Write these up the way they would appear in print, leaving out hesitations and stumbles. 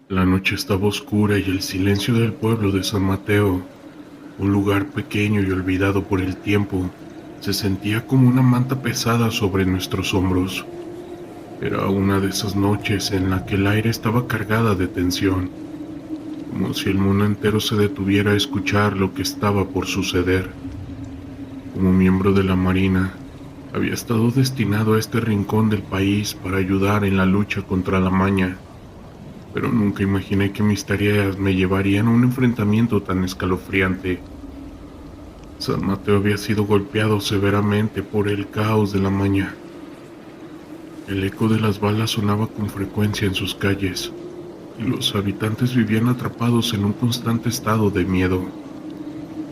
La noche estaba oscura y el silencio del pueblo de San Mateo, un lugar pequeño y olvidado por el tiempo, se sentía como una manta pesada sobre nuestros hombros. Era una de esas noches en la que el aire estaba cargada de tensión, como si el mundo entero se detuviera a escuchar lo que estaba por suceder. Como miembro de la Marina, había estado destinado a este rincón del país para ayudar en la lucha contra la maña, pero nunca imaginé que mis tareas me llevarían a un enfrentamiento tan escalofriante. San Mateo había sido golpeado severamente por el caos de la maña. El eco de las balas sonaba con frecuencia en sus calles, y los habitantes vivían atrapados en un constante estado de miedo.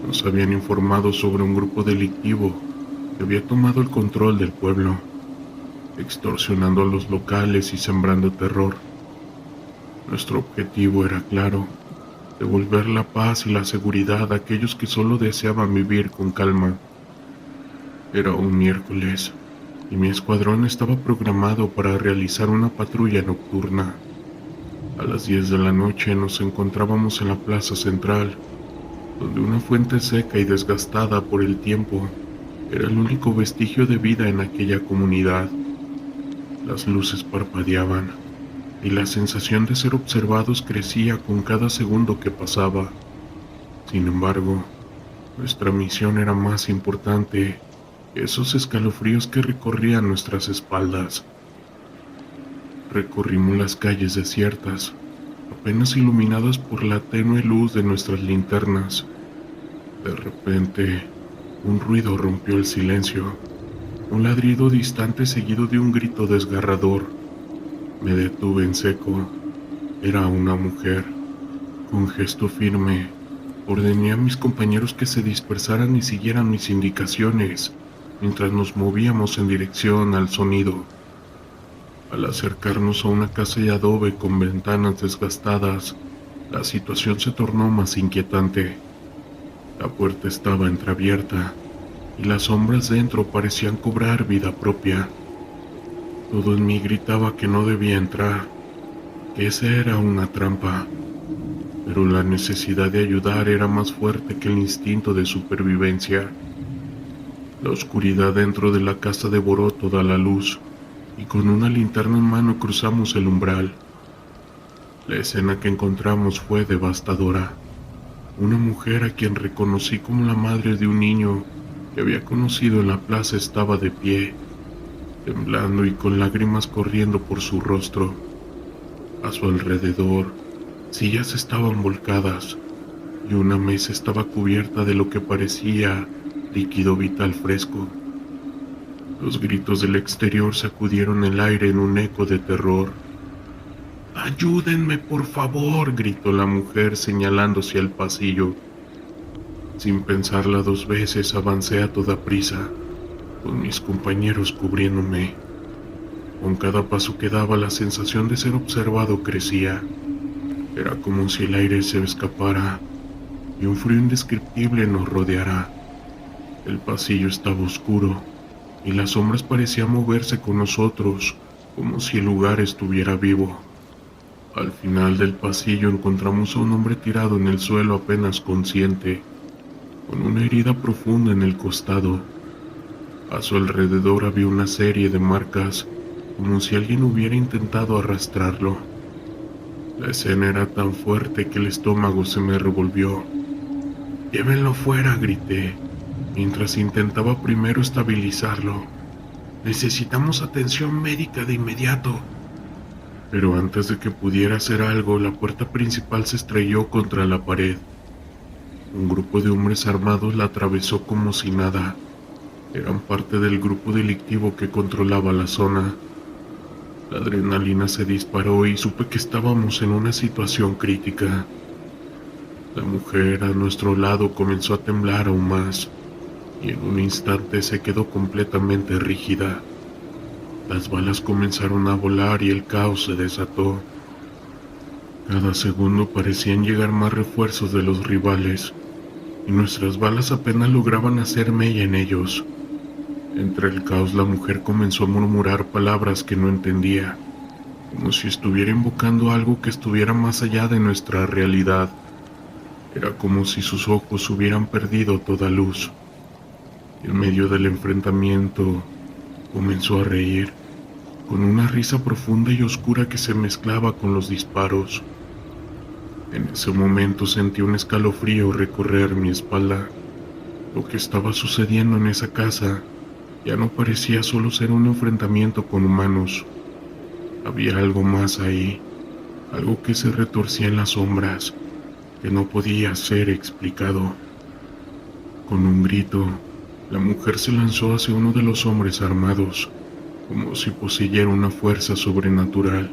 Nos habían informado sobre un grupo delictivo que había tomado el control del pueblo, extorsionando a los locales y sembrando terror. Nuestro objetivo era claro: devolver la paz y la seguridad a aquellos que solo deseaban vivir con calma. Era un miércoles, y mi escuadrón estaba programado para realizar una patrulla nocturna. A las 10 de la noche nos encontrábamos en la plaza central, donde una fuente seca y desgastada por el tiempo era el único vestigio de vida en aquella comunidad. Las luces parpadeaban, y la sensación de ser observados crecía con cada segundo que pasaba. Sin embargo, nuestra misión era más importante que esos escalofríos que recorrían nuestras espaldas. Recorrimos las calles desiertas, apenas iluminadas por la tenue luz de nuestras linternas. De repente, un ruido rompió el silencio, un ladrido distante seguido de un grito desgarrador. Me detuve en seco. Era una mujer. Con gesto firme, ordené a mis compañeros que se dispersaran y siguieran mis indicaciones, mientras nos movíamos en dirección al sonido. Al acercarnos a una casa de adobe con ventanas desgastadas, la situación se tornó más inquietante. La puerta estaba entreabierta, y las sombras dentro parecían cobrar vida propia. Todo en mí gritaba que no debía entrar, que esa era una trampa, pero la necesidad de ayudar era más fuerte que el instinto de supervivencia. La oscuridad dentro de la casa devoró toda la luz, y con una linterna en mano cruzamos el umbral. La escena que encontramos fue devastadora. Una mujer a quien reconocí como la madre de un niño que había conocido en la plaza estaba de pie, temblando y con lágrimas corriendo por su rostro. A su alrededor, sillas estaban volcadas y una mesa estaba cubierta de lo que parecía líquido vital fresco. Los gritos del exterior sacudieron el aire en un eco de terror. «¡Ayúdenme, por favor!», gritó la mujer señalando hacia el pasillo. Sin pensarla dos veces avancé a toda prisa, con mis compañeros cubriéndome. Con cada paso que daba la sensación de ser observado crecía. Era como si el aire se escapara y un frío indescriptible nos rodeara. El pasillo estaba oscuro y las sombras parecían moverse con nosotros, como si el lugar estuviera vivo. Al final del pasillo encontramos a un hombre tirado en el suelo apenas consciente, con una herida profunda en el costado. A su alrededor había una serie de marcas, como si alguien hubiera intentado arrastrarlo. La escena era tan fuerte que el estómago se me revolvió. «¡Llévenlo fuera!», grité, mientras intentaba primero estabilizarlo. «Necesitamos atención médica de inmediato». Pero antes de que pudiera hacer algo, la puerta principal se estrelló contra la pared. Un grupo de hombres armados la atravesó como si nada. Eran parte del grupo delictivo que controlaba la zona. La adrenalina se disparó y supe que estábamos en una situación crítica. La mujer a nuestro lado comenzó a temblar aún más, y en un instante se quedó completamente rígida. Las balas comenzaron a volar y el caos se desató. Cada segundo parecían llegar más refuerzos de los rivales, y nuestras balas apenas lograban hacer mella en ellos. Entre el caos la mujer comenzó a murmurar palabras que no entendía. como si estuviera invocando algo que estuviera más allá de nuestra realidad. Era como si sus ojos hubieran perdido toda luz. En medio del enfrentamiento, comenzó a reír, con una risa profunda y oscura que se mezclaba con los disparos. En ese momento sentí un escalofrío recorrer mi espalda. Lo que estaba sucediendo en esa casa ya no parecía solo ser un enfrentamiento con humanos. Había algo más ahí, algo que se retorcía en las sombras, que no podía ser explicado. Con un grito, la mujer se lanzó hacia uno de los hombres armados, como si poseyera una fuerza sobrenatural.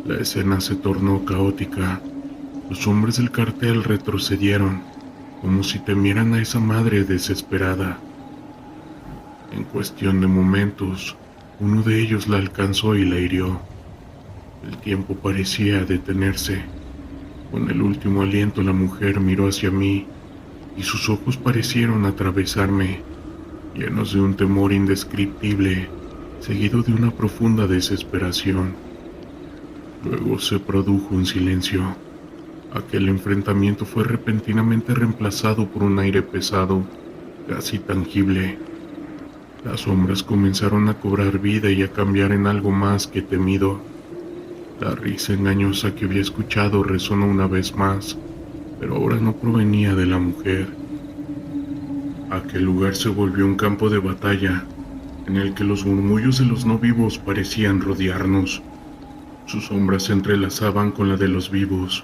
La escena se tornó caótica. Los hombres del cartel retrocedieron, como si temieran a esa madre desesperada. En cuestión de momentos, uno de ellos la alcanzó y la hirió. El tiempo parecía detenerse. Con el último aliento la mujer miró hacia mí y sus ojos parecieron atravesarme, llenos de un temor indescriptible, seguido de una profunda desesperación. Luego se produjo un silencio. Aquel enfrentamiento fue repentinamente reemplazado por un aire pesado, casi tangible. Las sombras comenzaron a cobrar vida y a cambiar en algo más que temido. La risa engañosa que había escuchado resonó una vez más, pero ahora no provenía de la mujer. Aquel lugar se volvió un campo de batalla, en el que los murmullos de los no vivos parecían rodearnos. Sus sombras se entrelazaban con la de los vivos,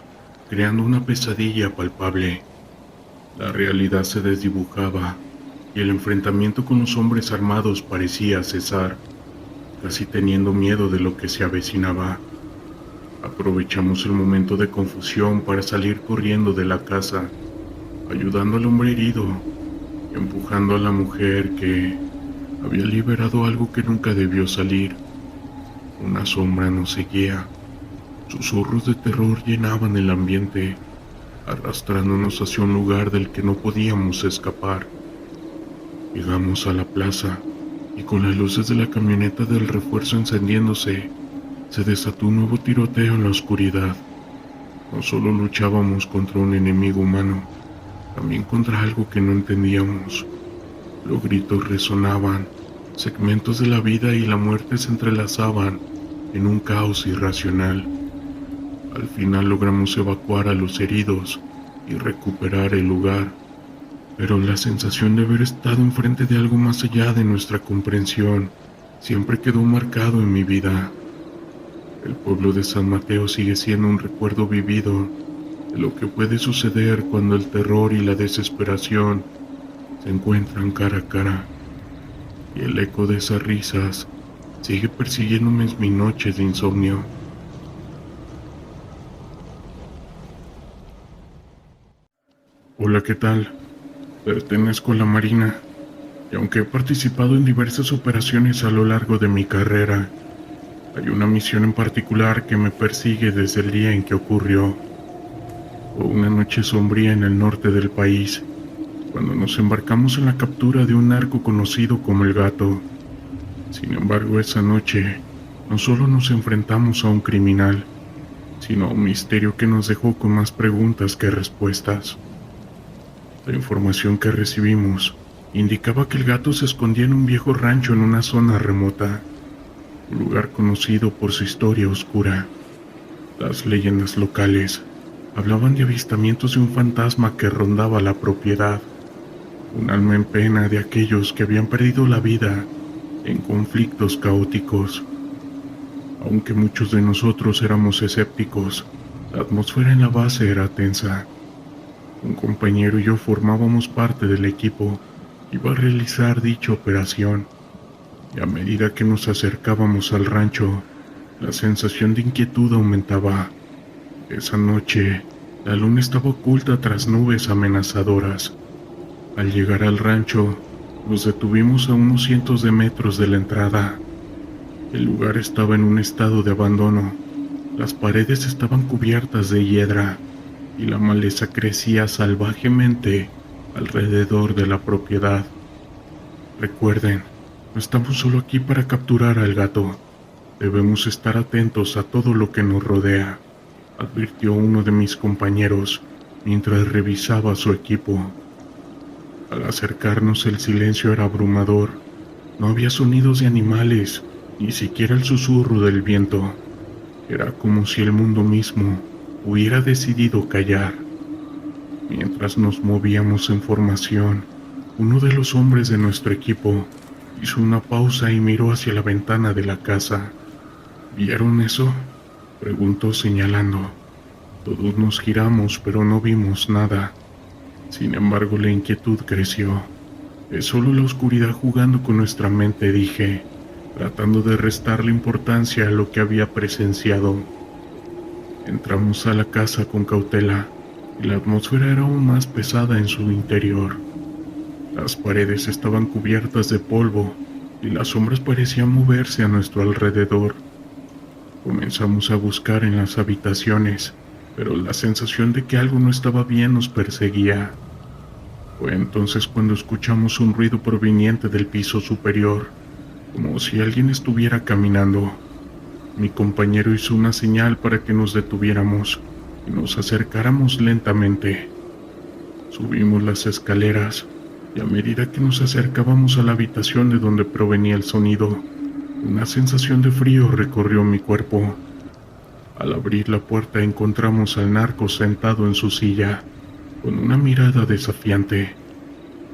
creando una pesadilla palpable. La realidad se desdibujaba, y el enfrentamiento con los hombres armados parecía cesar, casi teniendo miedo de lo que se avecinaba. Aprovechamos el momento de confusión para salir corriendo de la casa, ayudando al hombre herido y empujando a la mujer que había liberado algo que nunca debió salir. Una sombra nos seguía. Susurros de terror llenaban el ambiente, arrastrándonos hacia un lugar del que no podíamos escapar. Llegamos a la plaza y con las luces de la camioneta del refuerzo encendiéndose, se desató un nuevo tiroteo en la oscuridad. No solo luchábamos contra un enemigo humano, también contra algo que no entendíamos. Los gritos resonaban, segmentos de la vida y la muerte se entrelazaban en un caos irracional. Al final logramos evacuar a los heridos y recuperar el lugar, pero la sensación de haber estado enfrente de algo más allá de nuestra comprensión siempre quedó marcado en mi vida. El pueblo de San Mateo sigue siendo un recuerdo vivido de lo que puede suceder cuando el terror y la desesperación se encuentran cara a cara, y el eco de esas risas sigue persiguiéndome en mis noches de insomnio. Hola, ¿qué tal? Pertenezco a la Marina, y aunque he participado en diversas operaciones a lo largo de mi carrera, hay una misión en particular que me persigue desde el día en que ocurrió. Fue una noche sombría en el norte del país, cuando nos embarcamos en la captura de un narco conocido como el Gato. Sin embargo, esa noche no solo nos enfrentamos a un criminal, sino a un misterio que nos dejó con más preguntas que respuestas. La información que recibimos indicaba que el Gato se escondía en un viejo rancho en una zona remota, un lugar conocido por su historia oscura. Las leyendas locales hablaban de avistamientos de un fantasma que rondaba la propiedad, un alma en pena de aquellos que habían perdido la vida en conflictos caóticos. Aunque muchos de nosotros éramos escépticos, la atmósfera en la base era tensa. Un compañero y yo formábamos parte del equipo que iba a realizar dicha operación, y a medida que nos acercábamos al rancho, la sensación de inquietud aumentaba. Esa noche, la luna estaba oculta tras nubes amenazadoras. Al llegar al rancho, nos detuvimos a unos cientos de metros de la entrada. El lugar estaba en un estado de abandono. Las paredes estaban cubiertas de hiedra y la maleza crecía salvajemente alrededor de la propiedad. Recuerden, no estamos solo aquí para capturar al Gato. Debemos estar atentos a todo lo que nos rodea, advirtió uno de mis compañeros mientras revisaba su equipo. Al acercarnos el silencio era abrumador. No había sonidos de animales, ni siquiera el susurro del viento. Era como si el mundo mismo hubiera decidido callar. Mientras nos movíamos en formación, uno de los hombres de nuestro equipo hizo una pausa y miró hacia la ventana de la casa. ¿Vieron eso?, preguntó señalando. Todos nos giramos, pero no vimos nada. Sin embargo, la inquietud creció. Es solo la oscuridad jugando con nuestra mente, dije, tratando de restarle importancia a lo que había presenciado. Entramos a la casa con cautela, y la atmósfera era aún más pesada en su interior. Las paredes estaban cubiertas de polvo, y las sombras parecían moverse a nuestro alrededor. Comenzamos a buscar en las habitaciones, pero la sensación de que algo no estaba bien nos perseguía. Fue entonces cuando escuchamos un ruido proveniente del piso superior, como si alguien estuviera caminando. Mi compañero hizo una señal para que nos detuviéramos y nos acercáramos lentamente. Subimos las escaleras y a medida que nos acercábamos a la habitación de donde provenía el sonido, una sensación de frío recorrió mi cuerpo. Al abrir la puerta encontramos al narco sentado en su silla, con una mirada desafiante,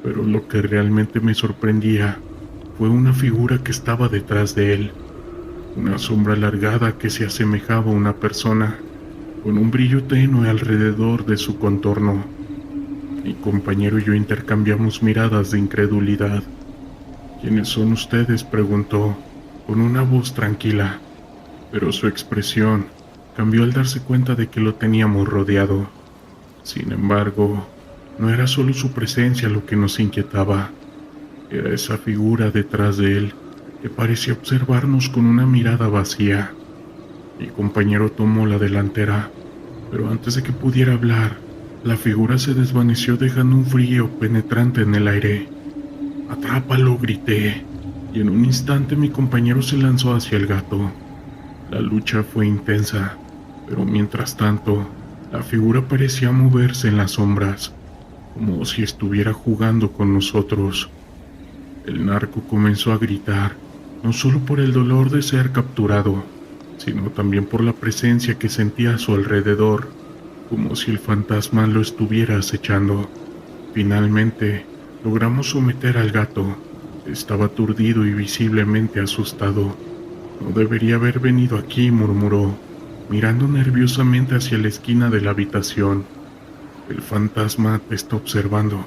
pero lo que realmente me sorprendía fue una figura que estaba detrás de él, una sombra alargada que se asemejaba a una persona, con un brillo tenue alrededor de su contorno. Mi compañero y yo intercambiamos miradas de incredulidad. ¿Quiénes son ustedes?, preguntó, con una voz tranquila, pero su expresión cambió al darse cuenta de que lo teníamos rodeado. Sin embargo, no era solo su presencia lo que nos inquietaba, era esa figura detrás de él que parecía observarnos con una mirada vacía. Mi compañero tomó la delantera, pero antes de que pudiera hablar, la figura se desvaneció dejando un frío penetrante en el aire. ¡Atrápalo!, grité, y en un instante mi compañero se lanzó hacia el gato. La lucha fue intensa, pero mientras tanto, la figura parecía moverse en las sombras, como si estuviera jugando con nosotros. El narco comenzó a gritar, no solo por el dolor de ser capturado, sino también por la presencia que sentía a su alrededor, como si el fantasma lo estuviera acechando. Finalmente, logramos someter al gato. Estaba aturdido y visiblemente asustado. «No debería haber venido aquí», murmuró, mirando nerviosamente hacia la esquina de la habitación. «El fantasma te está observando».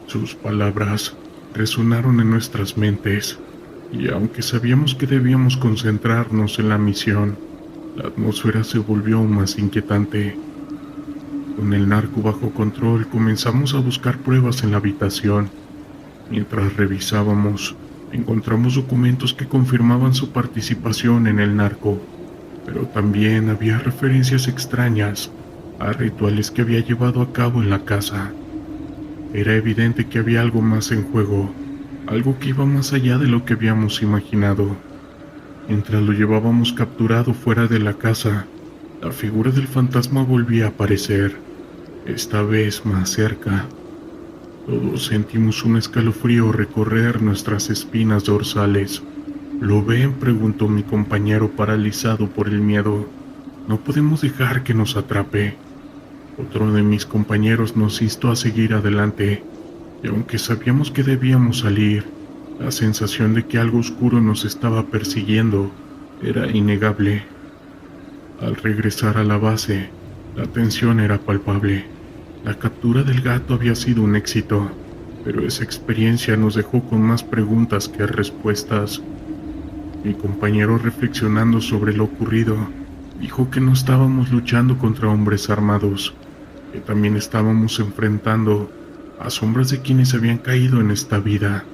Sus palabras resonaron en nuestras mentes, y aunque sabíamos que debíamos concentrarnos en la misión, la atmósfera se volvió aún más inquietante. Con el narco bajo control, comenzamos a buscar pruebas en la habitación. Mientras revisábamos, encontramos documentos que confirmaban su participación en el narco, pero también había referencias extrañas a rituales que había llevado a cabo en la casa. Era evidente que había algo más en juego, algo que iba más allá de lo que habíamos imaginado. Mientras lo llevábamos capturado fuera de la casa, la figura del fantasma volvía a aparecer, esta vez más cerca. Todos sentimos un escalofrío recorrer nuestras espinas dorsales. ¿Lo ven?, preguntó mi compañero, paralizado por el miedo. «No podemos dejar que nos atrape». Otro de mis compañeros nos instó a seguir adelante, y aunque sabíamos que debíamos salir, la sensación de que algo oscuro nos estaba persiguiendo era innegable. Al regresar a la base, la tensión era palpable. La captura del gato había sido un éxito, pero esa experiencia nos dejó con más preguntas que respuestas. Mi compañero, reflexionando sobre lo ocurrido, dijo que no estábamos luchando contra hombres armados, que también estábamos enfrentando a sombras de quienes habían caído en esta vida.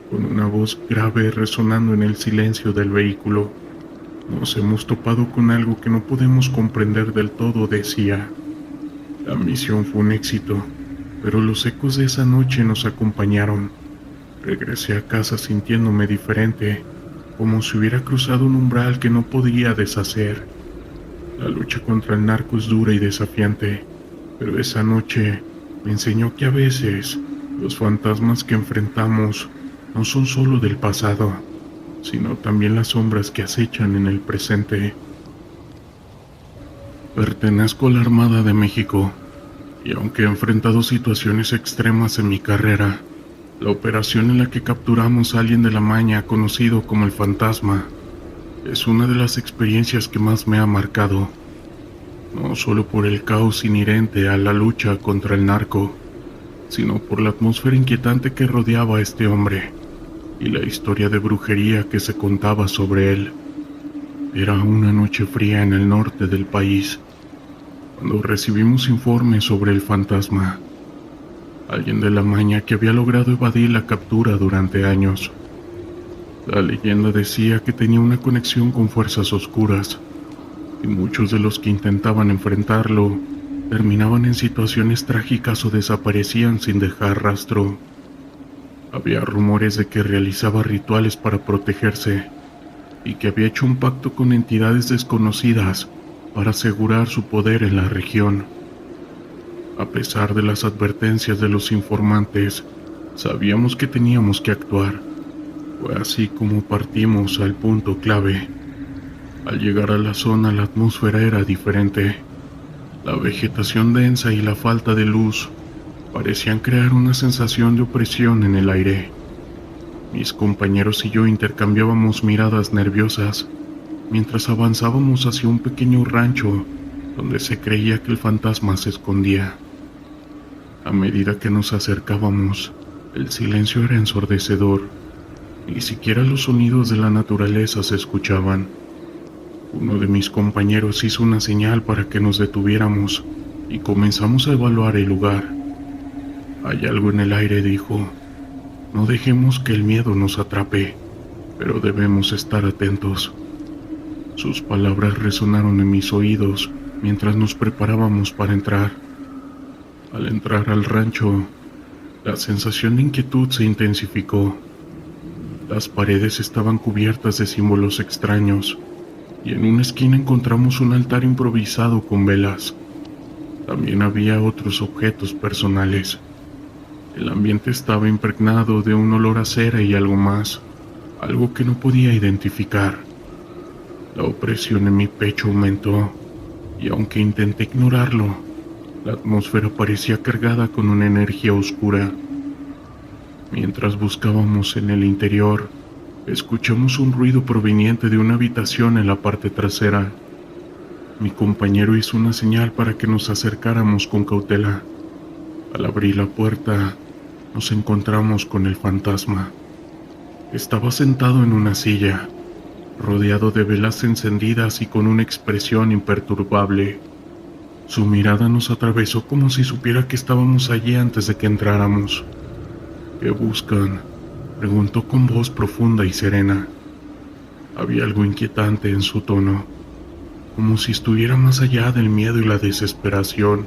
Con una voz grave resonando en el silencio del vehículo, «Nos hemos topado con algo que no podemos comprender del todo», decía. La misión fue un éxito, pero los ecos de esa noche nos acompañaron. Regresé a casa sintiéndome diferente, como si hubiera cruzado un umbral que no podía deshacer. La lucha contra el narco es dura y desafiante, pero esa noche me enseñó que a veces los fantasmas que enfrentamos no son solo del pasado, sino también las sombras que acechan en el presente. Pertenezco a la Armada de México, y aunque he enfrentado situaciones extremas en mi carrera, la operación en la que capturamos a alguien de la Maña, conocido como el Fantasma, es una de las experiencias que más me ha marcado, no solo por el caos inherente a la lucha contra el narco, sino por la atmósfera inquietante que rodeaba a este hombre y la historia de brujería que se contaba sobre él. Era una noche fría en el norte del país, cuando recibimos informes sobre el Fantasma, alguien de la Maña que había logrado evadir la captura durante años. La leyenda decía que tenía una conexión con fuerzas oscuras, y muchos de los que intentaban enfrentarlo terminaban en situaciones trágicas o desaparecían sin dejar rastro. Había rumores de que realizaba rituales para protegerse y que había hecho un pacto con entidades desconocidas para asegurar su poder en la región. A pesar de las advertencias de los informantes, sabíamos que teníamos que actuar. Fue así como partimos al punto clave. Al llegar a la zona, la atmósfera era diferente. La vegetación densa y la falta de luz parecían crear una sensación de opresión en el aire. Mis compañeros y yo intercambiábamos miradas nerviosas mientras avanzábamos hacia un pequeño rancho donde se creía que el fantasma se escondía. A medida que nos acercábamos, el silencio era ensordecedor. Ni siquiera los sonidos de la naturaleza se escuchaban. Uno de mis compañeros hizo una señal para que nos detuviéramos y comenzamos a evaluar el lugar. Hay algo en el aire, dijo. No dejemos que el miedo nos atrape, pero debemos estar atentos. Sus palabras resonaron en mis oídos mientras nos preparábamos para entrar. Al entrar al rancho, la sensación de inquietud se intensificó. Las paredes estaban cubiertas de símbolos extraños, y en una esquina encontramos un altar improvisado con velas. También había otros objetos personales. El ambiente estaba impregnado de un olor a cera y algo más, algo que no podía identificar. La opresión en mi pecho aumentó, y aunque intenté ignorarlo, la atmósfera parecía cargada con una energía oscura. Mientras buscábamos en el interior, escuchamos un ruido proveniente de una habitación en la parte trasera. Mi compañero hizo una señal para que nos acercáramos con cautela. Al abrir la puerta, nos encontramos con el fantasma. Estaba sentado en una silla, rodeado de velas encendidas y con una expresión imperturbable. Su mirada nos atravesó como si supiera que estábamos allí antes de que entráramos. ¿Qué buscan?, preguntó con voz profunda y serena. Había algo inquietante en su tono, como si estuviera más allá del miedo y la desesperación.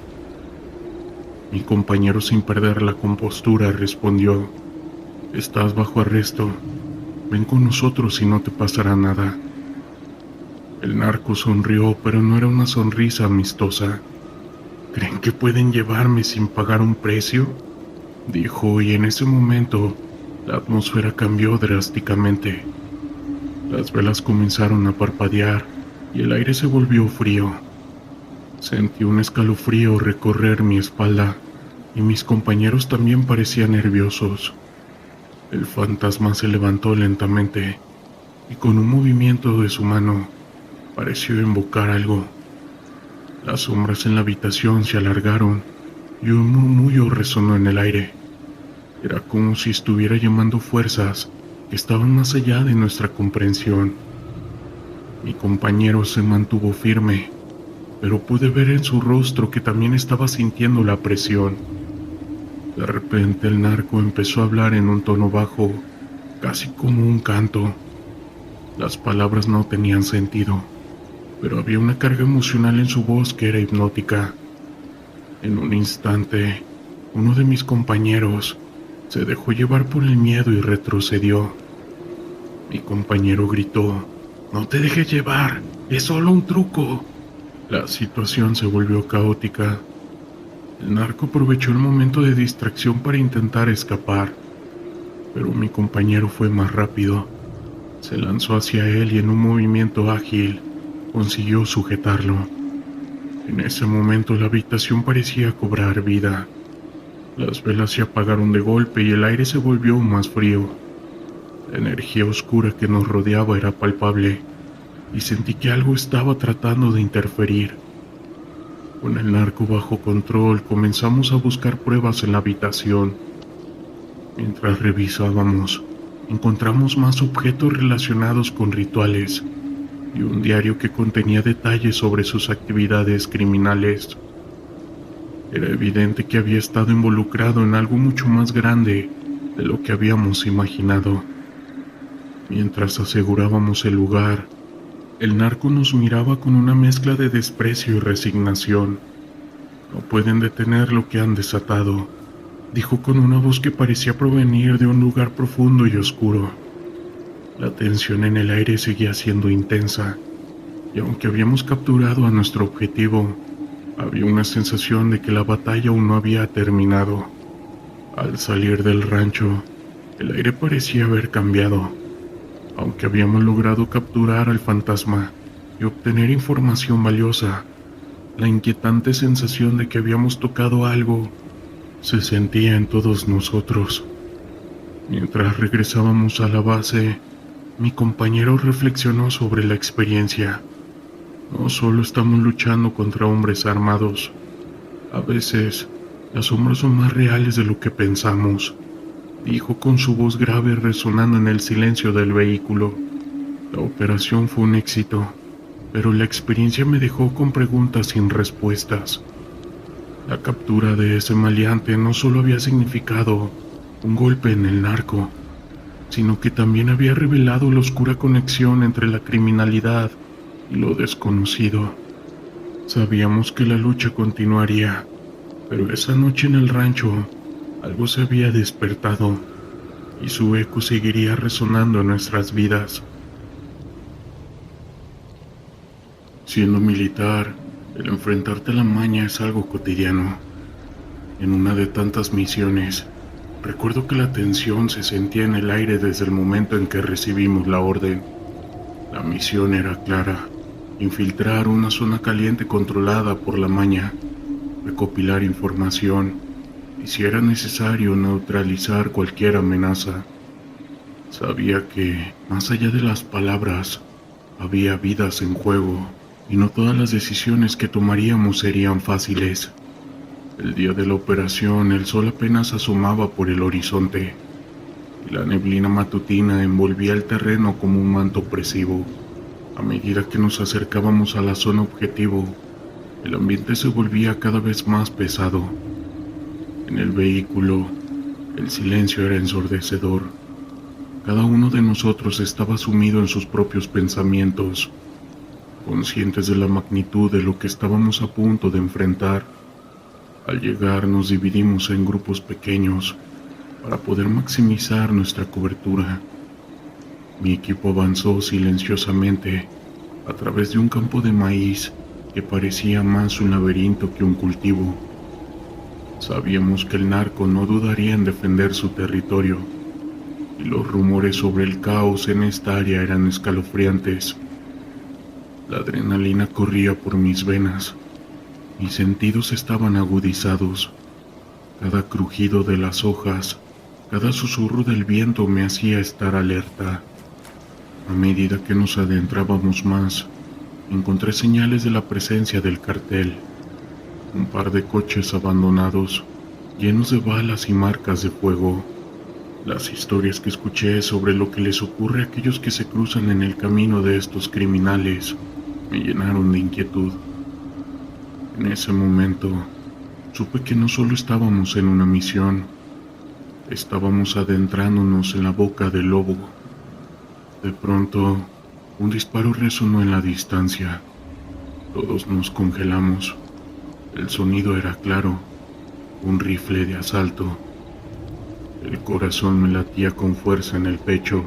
Mi compañero, sin perder la compostura, respondió: «Estás bajo arresto. Ven con nosotros y no te pasará nada». El narco sonrió, pero no era una sonrisa amistosa. «¿Creen que pueden llevarme sin pagar un precio?», dijo, y en ese momento la atmósfera cambió drásticamente. Las velas comenzaron a parpadear y el aire se volvió frío. Sentí un escalofrío recorrer mi espalda y mis compañeros también parecían nerviosos. El fantasma se levantó lentamente y con un movimiento de su mano pareció invocar algo. Las sombras en la habitación se alargaron y un murmullo resonó en el aire. Era como si estuviera llamando fuerzas que estaban más allá de nuestra comprensión. Mi compañero se mantuvo firme, pero pude ver en su rostro que también estaba sintiendo la presión. De repente el narco empezó a hablar en un tono bajo, casi como un canto. Las palabras no tenían sentido, pero había una carga emocional en su voz que era hipnótica. En un instante, uno de mis compañeros se dejó llevar por el miedo y retrocedió. Mi compañero gritó: «No te dejes llevar, es solo un truco». La situación se volvió caótica. El narco aprovechó el momento de distracción para intentar escapar, pero mi compañero fue más rápido. Se lanzó hacia él y en un movimiento ágil consiguió sujetarlo. En ese momento la habitación parecía cobrar vida. Las velas se apagaron de golpe y el aire se volvió más frío. La energía oscura que nos rodeaba era palpable y sentí que algo estaba tratando de interferir. Con el narco bajo control, comenzamos a buscar pruebas en la habitación. Mientras revisábamos, encontramos más objetos relacionados con rituales y un diario que contenía detalles sobre sus actividades criminales. Era evidente que había estado involucrado en algo mucho más grande de lo que habíamos imaginado. Mientras asegurábamos el lugar, el narco nos miraba con una mezcla de desprecio y resignación. «No pueden detener lo que han desatado», dijo con una voz que parecía provenir de un lugar profundo y oscuro. La tensión en el aire seguía siendo intensa, y aunque habíamos capturado a nuestro objetivo, había una sensación de que la batalla aún no había terminado. Al salir del rancho, el aire parecía haber cambiado. Aunque habíamos logrado capturar al fantasma y obtener información valiosa, la inquietante sensación de que habíamos tocado algo se sentía en todos nosotros. Mientras regresábamos a la base, mi compañero reflexionó sobre la experiencia. No solo estamos luchando contra hombres armados. A veces, las sombras son más reales de lo que pensamos, dijo con su voz grave resonando en el silencio del vehículo. La operación fue un éxito, pero la experiencia me dejó con preguntas sin respuestas. La captura de ese maleante no solo había significado un golpe en el narco, sino que también había revelado la oscura conexión entre la criminalidad y lo desconocido. Sabíamos que la lucha continuaría, pero esa noche en el rancho algo se había despertado y su eco seguiría resonando en nuestras vidas. Siendo militar, el enfrentarte a la maña es algo cotidiano. En una de tantas misiones, recuerdo que la tensión se sentía en el aire desde el momento en que recibimos la orden. La misión era clara: infiltrar una zona caliente controlada por la maña, recopilar información y, si era necesario, neutralizar cualquier amenaza. Sabía que, más allá de las palabras, había vidas en juego y no todas las decisiones que tomaríamos serían fáciles. El día de la operación, el sol apenas asomaba por el horizonte y la neblina matutina envolvía el terreno como un manto opresivo. A medida que nos acercábamos a la zona objetivo, el ambiente se volvía cada vez más pesado. En el vehículo, el silencio era ensordecedor. Cada uno de nosotros estaba sumido en sus propios pensamientos, conscientes de la magnitud de lo que estábamos a punto de enfrentar. Al llegar, nos dividimos en grupos pequeños para poder maximizar nuestra cobertura. Mi equipo avanzó silenciosamente a través de un campo de maíz que parecía más un laberinto que un cultivo. Sabíamos que el narco no dudaría en defender su territorio, y los rumores sobre el caos en esta área eran escalofriantes. La adrenalina corría por mis venas. Mis sentidos estaban agudizados. Cada crujido de las hojas, cada susurro del viento me hacía estar alerta. A medida que nos adentrábamos más, encontré señales de la presencia del cartel. Un par de coches abandonados, llenos de balas y marcas de fuego. Las historias que escuché sobre lo que les ocurre a aquellos que se cruzan en el camino de estos criminales me llenaron de inquietud. En ese momento, supe que no solo estábamos en una misión, estábamos adentrándonos en la boca del lobo. De pronto, un disparo resonó en la distancia. Todos nos congelamos. El sonido era claro, un rifle de asalto. El corazón me latía con fuerza en el pecho.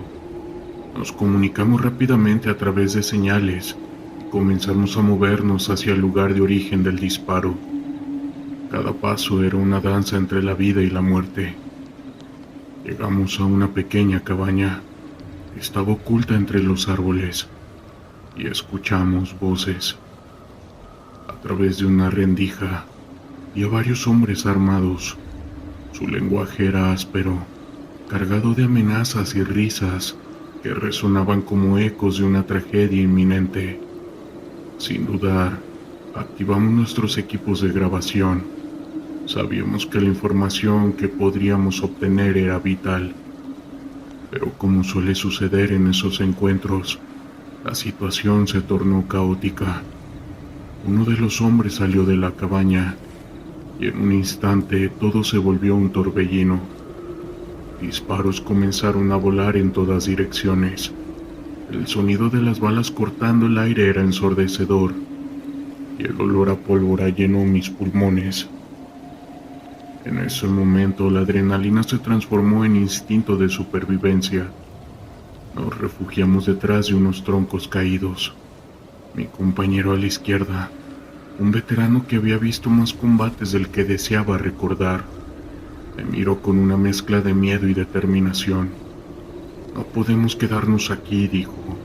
Nos comunicamos rápidamente a través de señales y comenzamos a movernos hacia el lugar de origen del disparo. Cada paso era una danza entre la vida y la muerte. Llegamos a una pequeña cabaña que estaba oculta entre los árboles y escuchamos voces. A través de una rendija vi a varios hombres armados. Su lenguaje era áspero, cargado de amenazas y risas que resonaban como ecos de una tragedia inminente. Sin dudar, activamos nuestros equipos de grabación. Sabíamos que la información que podríamos obtener era vital, pero como suele suceder en esos encuentros, la situación se tornó caótica. Uno de los hombres salió de la cabaña y en un instante todo se volvió un torbellino. Disparos comenzaron a volar en todas direcciones. El sonido de las balas cortando el aire era ensordecedor y el olor a pólvora llenó mis pulmones. En ese momento la adrenalina se transformó en instinto de supervivencia. Nos refugiamos detrás de unos troncos caídos. Mi compañero a la izquierda, un veterano que había visto más combates del que deseaba recordar, me miró con una mezcla de miedo y determinación. No podemos quedarnos aquí, dijo,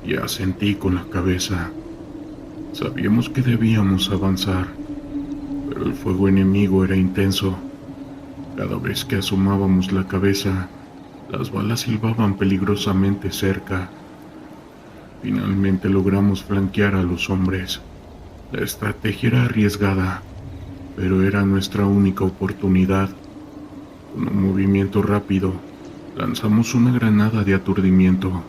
y asentí con la cabeza. Sabíamos que debíamos avanzar, pero el fuego enemigo era intenso. Cada vez que asomábamos la cabeza, las balas silbaban peligrosamente cerca. Finalmente logramos flanquear a los hombres. La estrategia era arriesgada, pero era nuestra única oportunidad. Con un movimiento rápido, lanzamos una granada de aturdimiento.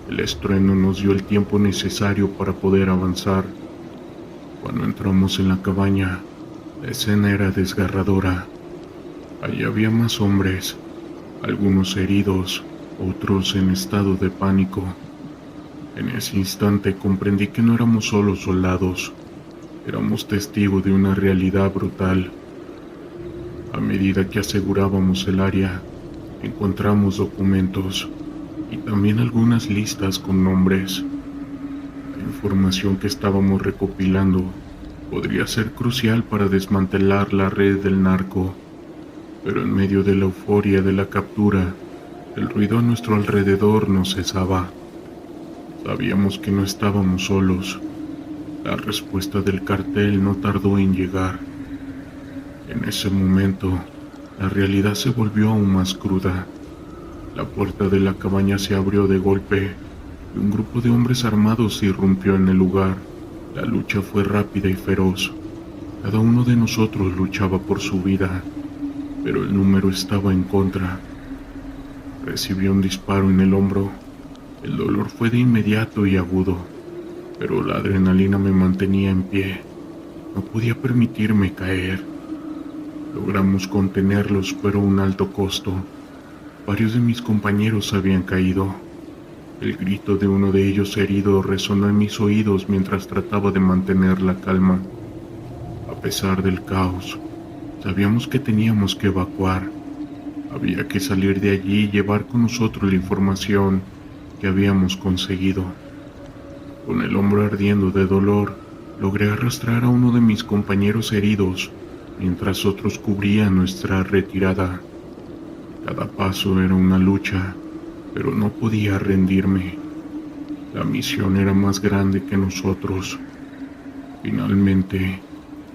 El estruendo nos dio el tiempo necesario para poder avanzar. Cuando entramos en la cabaña, la escena era desgarradora. Allí había más hombres, algunos heridos, otros en estado de pánico. En ese instante comprendí que no éramos solo soldados, éramos testigos de una realidad brutal. A medida que asegurábamos el área, encontramos documentos y también algunas listas con nombres. La información que estábamos recopilando podría ser crucial para desmantelar la red del narco, pero en medio de la euforia de la captura, el ruido a nuestro alrededor no cesaba. Sabíamos que no estábamos solos. La respuesta del cartel no tardó en llegar. En ese momento, la realidad se volvió aún más cruda. La puerta de la cabaña se abrió de golpe y un grupo de hombres armados irrumpió en el lugar. La lucha fue rápida y feroz. Cada uno de nosotros luchaba por su vida, pero el número estaba en contra. Recibí un disparo en el hombro. El dolor fue de inmediato y agudo, pero la adrenalina me mantenía en pie. No podía permitirme caer. Logramos contenerlos, pero a un alto costo. Varios de mis compañeros habían caído. El grito de uno de ellos herido resonó en mis oídos mientras trataba de mantener la calma. A pesar del caos, sabíamos que teníamos que evacuar. Había que salir de allí y llevar con nosotros la información que habíamos conseguido. Con el hombro ardiendo de dolor, logré arrastrar a uno de mis compañeros heridos, mientras otros cubrían nuestra retirada. Cada paso era una lucha, pero no podía rendirme. La misión era más grande que nosotros. Finalmente,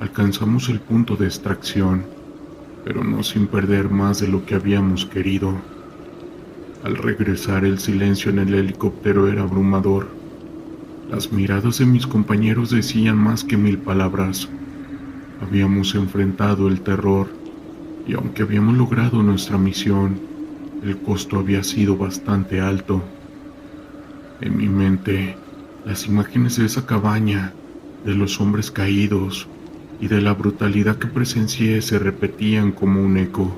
alcanzamos el punto de extracción, pero no sin perder más de lo que habíamos querido. Al regresar, el silencio en el helicóptero era abrumador. Las miradas de mis compañeros decían más que 1000 palabras. Habíamos enfrentado el terror, y aunque habíamos logrado nuestra misión, el costo había sido bastante alto. En mi mente, las imágenes de esa cabaña, de los hombres caídos y de la brutalidad que presencié se repetían como un eco.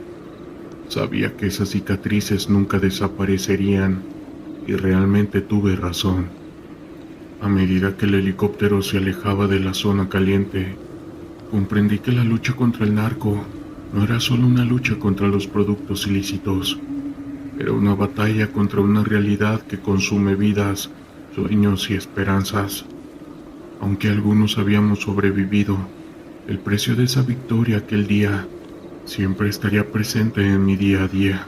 Sabía que esas cicatrices nunca desaparecerían, y realmente tuve razón. A medida que el helicóptero se alejaba de la zona caliente, comprendí que la lucha contra el narco no era solo una lucha contra los productos ilícitos. Era una batalla contra una realidad que consume vidas, sueños y esperanzas. Aunque algunos habíamos sobrevivido, el precio de esa victoria aquel día siempre estaría presente en mi día a día.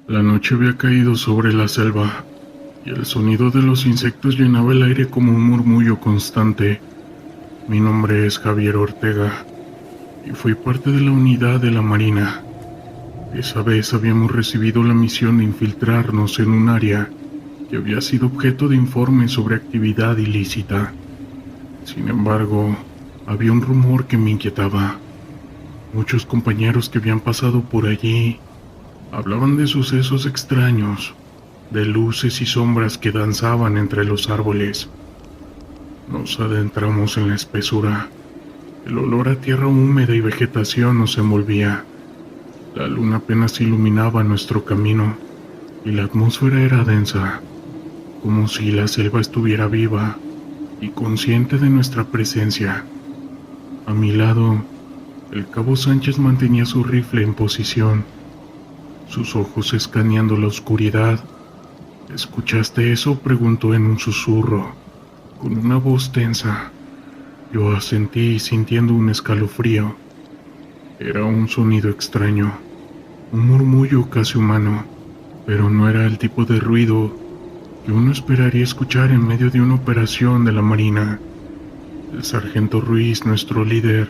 La noche había caído sobre la selva y el sonido de los insectos llenaba el aire como un murmullo constante. Mi nombre es Javier Ortega y fui parte de la unidad de la Marina. Esa vez habíamos recibido la misión de infiltrarnos en un área que había sido objeto de informes sobre actividad ilícita. Sin embargo, había un rumor que me inquietaba. Muchos compañeros que habían pasado por allí hablaban de sucesos extraños, de luces y sombras que danzaban entre los árboles. Nos adentramos en la espesura. El olor a tierra húmeda y vegetación nos envolvía. La luna apenas iluminaba nuestro camino y la atmósfera era densa, como si la selva estuviera viva y consciente de nuestra presencia. A mi lado, el cabo Sánchez mantenía su rifle en posición, sus ojos escaneando la oscuridad. ¿Escuchaste eso?, preguntó en un susurro, con una voz tensa. Yo asentí sintiendo un escalofrío. Era un sonido extraño, un murmullo casi humano, pero no era el tipo de ruido que uno esperaría escuchar en medio de una operación de la Marina. El sargento Ruiz, nuestro líder,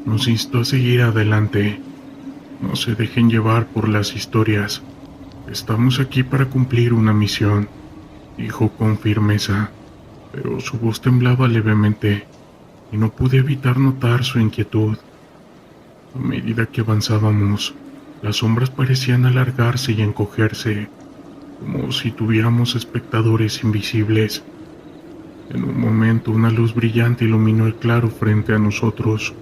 nos instó a seguir adelante. No se dejen llevar por las historias. Estamos aquí para cumplir una misión, dijo con firmeza, pero su voz temblaba levemente y no pude evitar notar su inquietud. A medida que avanzábamos, las sombras parecían alargarse y encogerse, como si tuviéramos espectadores invisibles. En un momento, una luz brillante iluminó el claro frente a nosotros.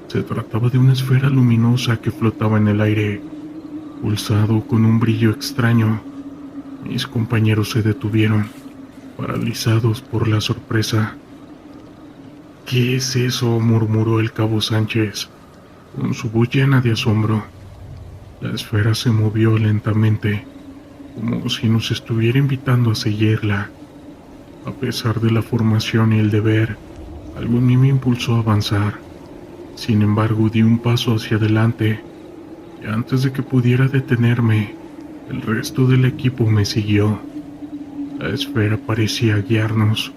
Se trataba de una esfera luminosa que flotaba en el aire, pulsado con un brillo extraño. Mis compañeros se detuvieron, paralizados por la sorpresa. «¿Qué es eso?», murmuró el cabo Sánchez, con su voz llena de asombro. La esfera se movió lentamente, como si nos estuviera invitando a seguirla. A pesar de la formación y el deber, algo en mí me impulsó a avanzar. Sin embargo, di un paso hacia adelante, y antes de que pudiera detenerme, el resto del equipo me siguió. La esfera parecía guiarnos,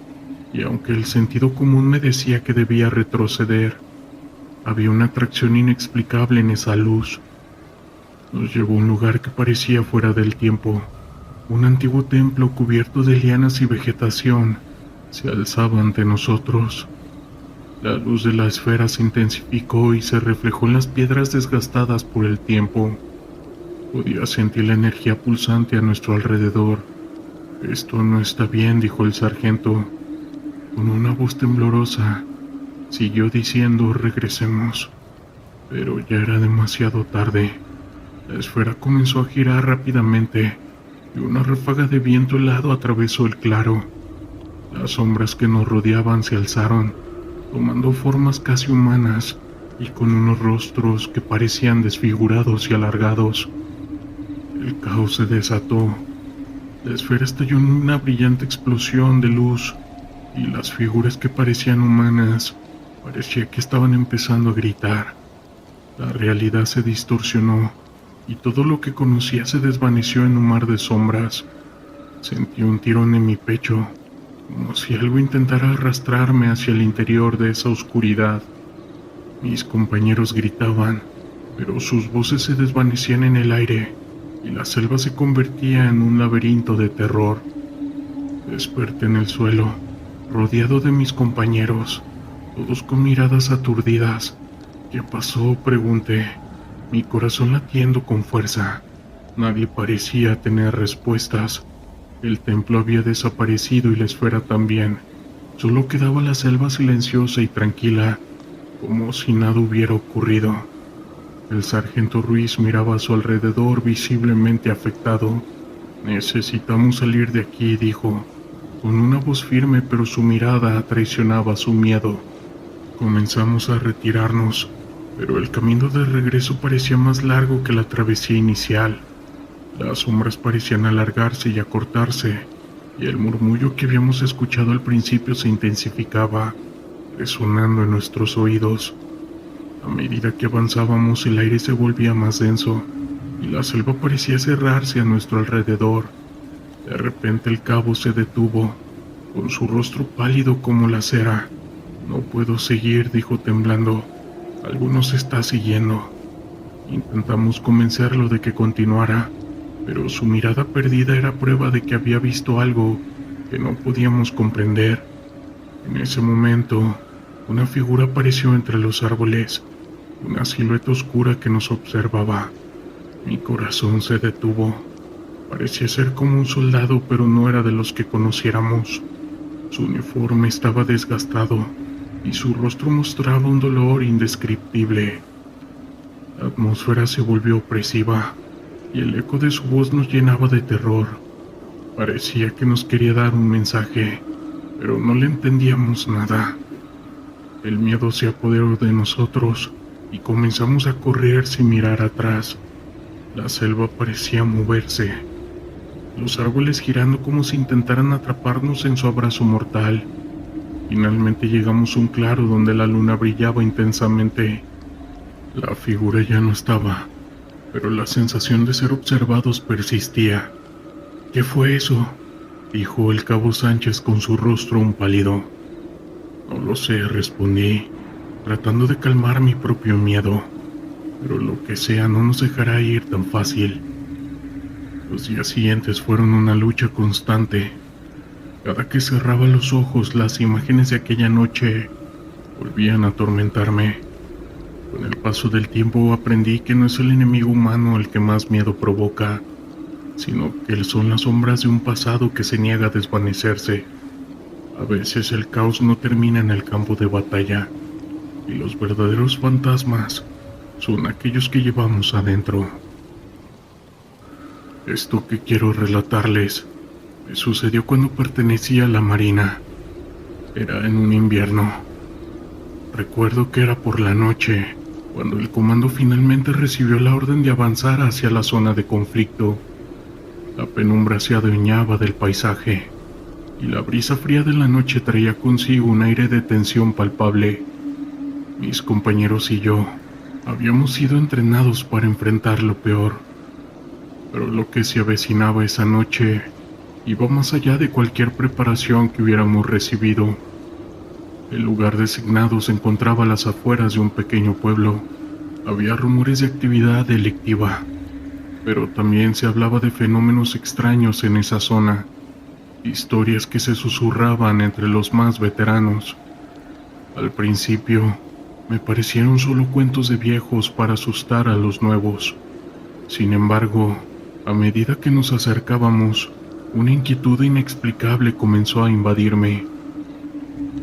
y aunque el sentido común me decía que debía retroceder, había una atracción inexplicable en esa luz. Nos llevó a un lugar que parecía fuera del tiempo. Un antiguo templo cubierto de lianas y vegetación se alzaba ante nosotros. La luz de la esfera se intensificó y se reflejó en las piedras desgastadas por el tiempo. Podía sentir la energía pulsante a nuestro alrededor. «Esto no está bien», dijo el sargento, con una voz temblorosa. Siguió diciendo: «Regresemos». Pero ya era demasiado tarde. La esfera comenzó a girar rápidamente y una ráfaga de viento helado atravesó el claro. Las sombras que nos rodeaban se alzaron, tomando formas casi humanas y con unos rostros que parecían desfigurados y alargados. El caos se desató. La esfera estalló en una brillante explosión de luz y las figuras que parecían humanas parecía que estaban empezando a gritar. La realidad se distorsionó y todo lo que conocía se desvaneció en un mar de sombras. Sentí un tirón en mi pecho, como si algo intentara arrastrarme hacia el interior de esa oscuridad. Mis compañeros gritaban, pero sus voces se desvanecían en el aire y la selva se convertía en un laberinto de terror. Desperté en el suelo, rodeado de mis compañeros, todos con miradas aturdidas. «¿Qué pasó?», pregunté, mi corazón latiendo con fuerza. Nadie parecía tener respuestas. El templo había desaparecido y la esfera también. Solo quedaba la selva silenciosa y tranquila, como si nada hubiera ocurrido. El sargento Ruiz miraba a su alrededor visiblemente afectado. «Necesitamos salir de aquí», dijo, con una voz firme, pero su mirada traicionaba su miedo. Comenzamos a retirarnos. pero el camino de regreso parecía más largo que la travesía inicial. Las sombras parecían alargarse y acortarse, y el murmullo que habíamos escuchado al principio se intensificaba, resonando en nuestros oídos. A medida que avanzábamos, el aire se volvía más denso, y la selva parecía cerrarse a nuestro alrededor. De repente el cabo se detuvo, con su rostro pálido como la cera. «No puedo seguir», dijo temblando. «Algo nos está siguiendo». Intentamos convencerlo de que continuara, pero su mirada perdida era prueba de que había visto algo que no podíamos comprender. En ese momento, una figura apareció entre los árboles, una silueta oscura que nos observaba. Mi corazón se detuvo. Parecía ser como un soldado, pero no era de los que conociéramos. Su uniforme estaba desgastado y su rostro mostraba un dolor indescriptible. La atmósfera se volvió opresiva y el eco de su voz nos llenaba de terror. Parecía que nos quería dar un mensaje, pero no le entendíamos nada. El miedo se apoderó de nosotros y comenzamos a correr sin mirar atrás. La selva parecía moverse, los árboles girando como si intentaran atraparnos en su abrazo mortal. Finalmente llegamos a un claro donde la luna brillaba intensamente. La figura ya no estaba, pero la sensación de ser observados persistía. «¿Qué fue eso?», dijo el cabo Sánchez con su rostro aún pálido. «No lo sé», respondí, tratando de calmar mi propio miedo, «pero lo que sea no nos dejará ir tan fácil». Los días siguientes fueron una lucha constante. Cada que cerraba los ojos, las imágenes de aquella noche volvían a atormentarme. Con el paso del tiempo aprendí que no es el enemigo humano el que más miedo provoca, sino que son las sombras de un pasado que se niega a desvanecerse. A veces el caos no termina en el campo de batalla, y los verdaderos fantasmas son aquellos que llevamos adentro. Esto que quiero relatarles me sucedió cuando pertenecía a la Marina. Era en un invierno. Recuerdo que era por la noche, cuando el comando finalmente recibió la orden de avanzar hacia la zona de conflicto. La penumbra se adueñaba del paisaje, y la brisa fría de la noche traía consigo un aire de tensión palpable. Mis compañeros y yo habíamos sido entrenados para enfrentar lo peor, pero lo que se avecinaba esa noche iba más allá de cualquier preparación que hubiéramos recibido. El lugar designado se encontraba a las afueras de un pequeño pueblo. Había rumores de actividad delictiva, pero también se hablaba de fenómenos extraños en esa zona, historias que se susurraban entre los más veteranos. Al principio, me parecieron solo cuentos de viejos para asustar a los nuevos. Sin embargo, a medida que nos acercábamos, una inquietud inexplicable comenzó a invadirme.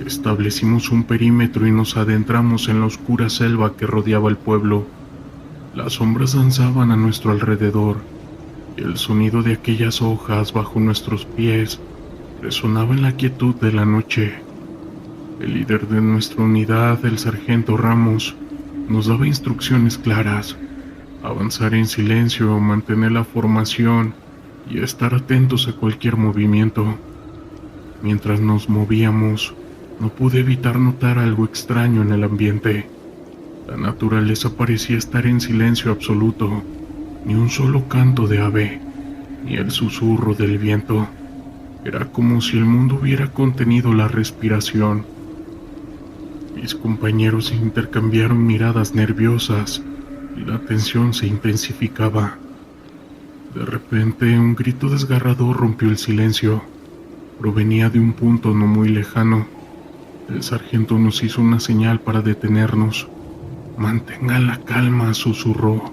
Establecimos un perímetro y nos adentramos en la oscura selva que rodeaba el pueblo. Las sombras danzaban a nuestro alrededor, y el sonido de aquellas hojas bajo nuestros pies resonaba en la quietud de la noche. El líder de nuestra unidad, el sargento Ramos, nos daba instrucciones claras: avanzar en silencio, mantener la formación y estar atentos a cualquier movimiento. Mientras nos movíamos, no pude evitar notar algo extraño en el ambiente. La naturaleza parecía estar en silencio absoluto, ni un solo canto de ave, ni el susurro del viento. Era como si el mundo hubiera contenido la respiración. Mis compañeros intercambiaron miradas nerviosas y la tensión se intensificaba. De repente, un grito desgarrador rompió el silencio. Provenía de un punto no muy lejano. El sargento nos hizo una señal para detenernos. «Mantengan la calma», susurró,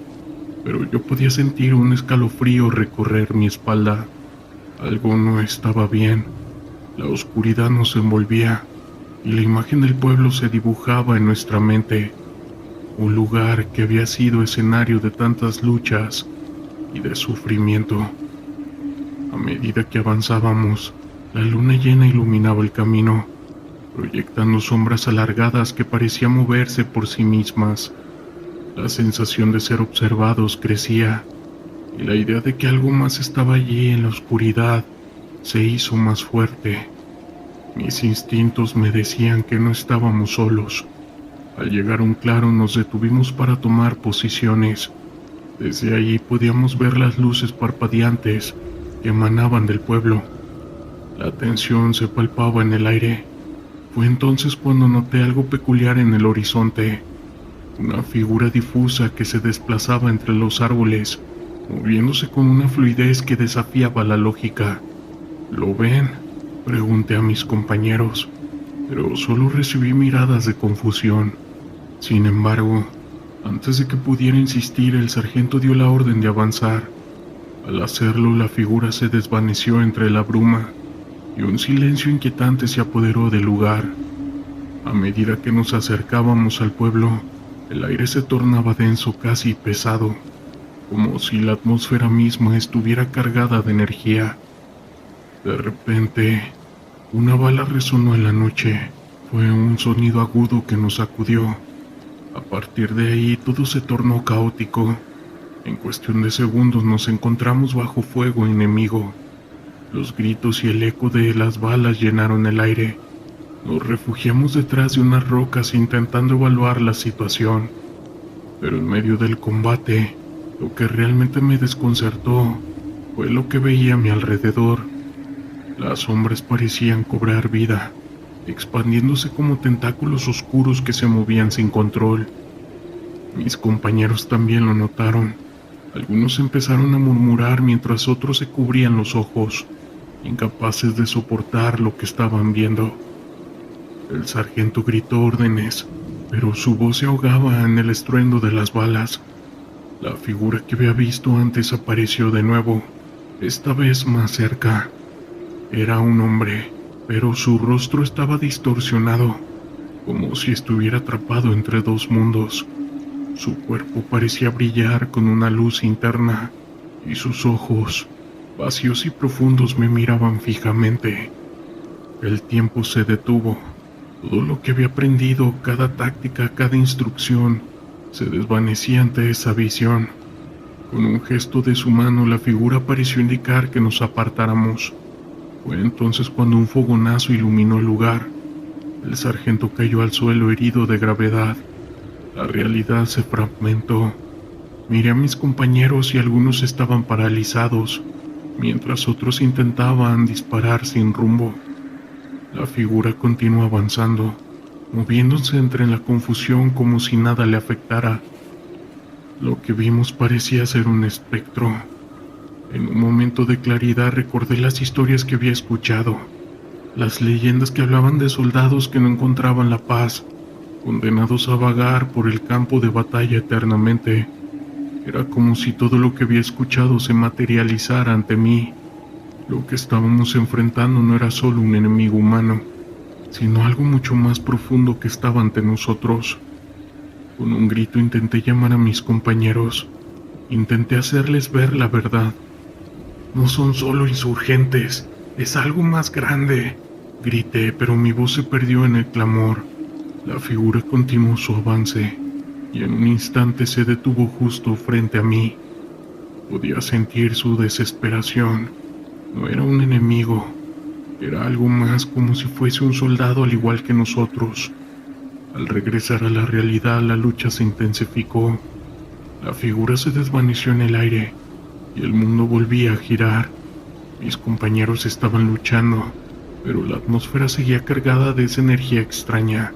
pero yo podía sentir un escalofrío recorrer mi espalda. Algo no estaba bien. La oscuridad nos envolvía y la imagen del pueblo se dibujaba en nuestra mente. Un lugar que había sido escenario de tantas luchas y de sufrimiento. A medida que avanzábamos, la luna llena iluminaba el camino, proyectando sombras alargadas que parecían moverse por sí mismas. La sensación de ser observados crecía y la idea de que algo más estaba allí en la oscuridad se hizo más fuerte. Mis instintos me decían que no estábamos solos. Al llegar a un claro nos detuvimos para tomar posiciones. Desde allí podíamos ver las luces parpadeantes que emanaban del pueblo. La tensión se palpaba en el aire. Fue entonces cuando noté algo peculiar en el horizonte. Una figura difusa que se desplazaba entre los árboles, moviéndose con una fluidez que desafiaba la lógica. ¿Lo ven?, pregunté a mis compañeros, pero solo recibí miradas de confusión. Sin embargo, antes de que pudiera insistir, el sargento dio la orden de avanzar. Al hacerlo, la figura se desvaneció entre la bruma y un silencio inquietante se apoderó del lugar. A medida que nos acercábamos al pueblo, el aire se tornaba denso, casi pesado, como si la atmósfera misma estuviera cargada de energía. De repente, una bala resonó en la noche. Fue un sonido agudo que nos sacudió. A partir de ahí todo se tornó caótico. En cuestión de segundos nos encontramos bajo fuego enemigo. Los gritos y el eco de las balas llenaron el aire. Nos refugiamos detrás de unas rocas intentando evaluar la situación. Pero en medio del combate, lo que realmente me desconcertó fue lo que veía a mi alrededor. Las sombras parecían cobrar vida, expandiéndose como tentáculos oscuros que se movían sin control. Mis compañeros también lo notaron. Algunos empezaron a murmurar mientras otros se cubrían los ojos, incapaces de soportar lo que estaban viendo. El sargento gritó órdenes, pero su voz se ahogaba en el estruendo de las balas. La figura que había visto antes apareció de nuevo, esta vez más cerca. Era un hombre, pero su rostro estaba distorsionado, como si estuviera atrapado entre dos mundos. Su cuerpo parecía brillar con una luz interna, y sus ojos, vacíos y profundos, me miraban fijamente. El tiempo se detuvo. Todo lo que había aprendido, cada táctica, cada instrucción, se desvanecía ante esa visión. Con un gesto de su mano, la figura pareció indicar que nos apartáramos. Fue entonces cuando un fogonazo iluminó el lugar. El sargento cayó al suelo herido de gravedad. La realidad se fragmentó. Miré a mis compañeros y algunos estaban paralizados, mientras otros intentaban disparar sin rumbo. La figura continuó avanzando, moviéndose entre la confusión como si nada le afectara. Lo que vimos parecía ser un espectro. En un momento de claridad recordé las historias que había escuchado, las leyendas que hablaban de soldados que no encontraban la paz, condenados a vagar por el campo de batalla eternamente. Era como si todo lo que había escuchado se materializara ante mí. Lo que estábamos enfrentando no era solo un enemigo humano, sino algo mucho más profundo que estaba ante nosotros. Con un grito intenté llamar a mis compañeros. Intenté hacerles ver la verdad. No son solo insurgentes, es algo más grande. Grité, pero mi voz se perdió en el clamor. La figura continuó su avance, y en un instante se detuvo justo frente a mí. Podía sentir su desesperación. No era un enemigo, era algo más, como si fuese un soldado al igual que nosotros. Al regresar a la realidad, la lucha se intensificó. La figura se desvaneció en el aire y el mundo volvía a girar. Mis compañeros estaban luchando, pero la atmósfera seguía cargada de esa energía extraña.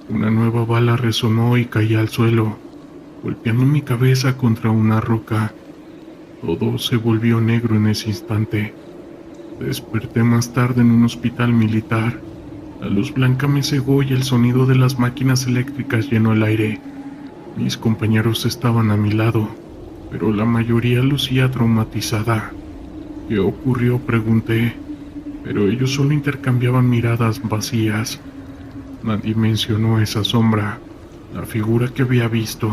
Una nueva bala resonó y caí al suelo, golpeando mi cabeza contra una roca. Todo se volvió negro en ese instante. Desperté más tarde en un hospital militar. La luz blanca me cegó y el sonido de las máquinas eléctricas llenó el aire. Mis compañeros estaban a mi lado, pero la mayoría lucía traumatizada. ¿Qué ocurrió?, pregunté, pero ellos solo intercambiaban miradas vacías. Nadie mencionó esa sombra, la figura que había visto.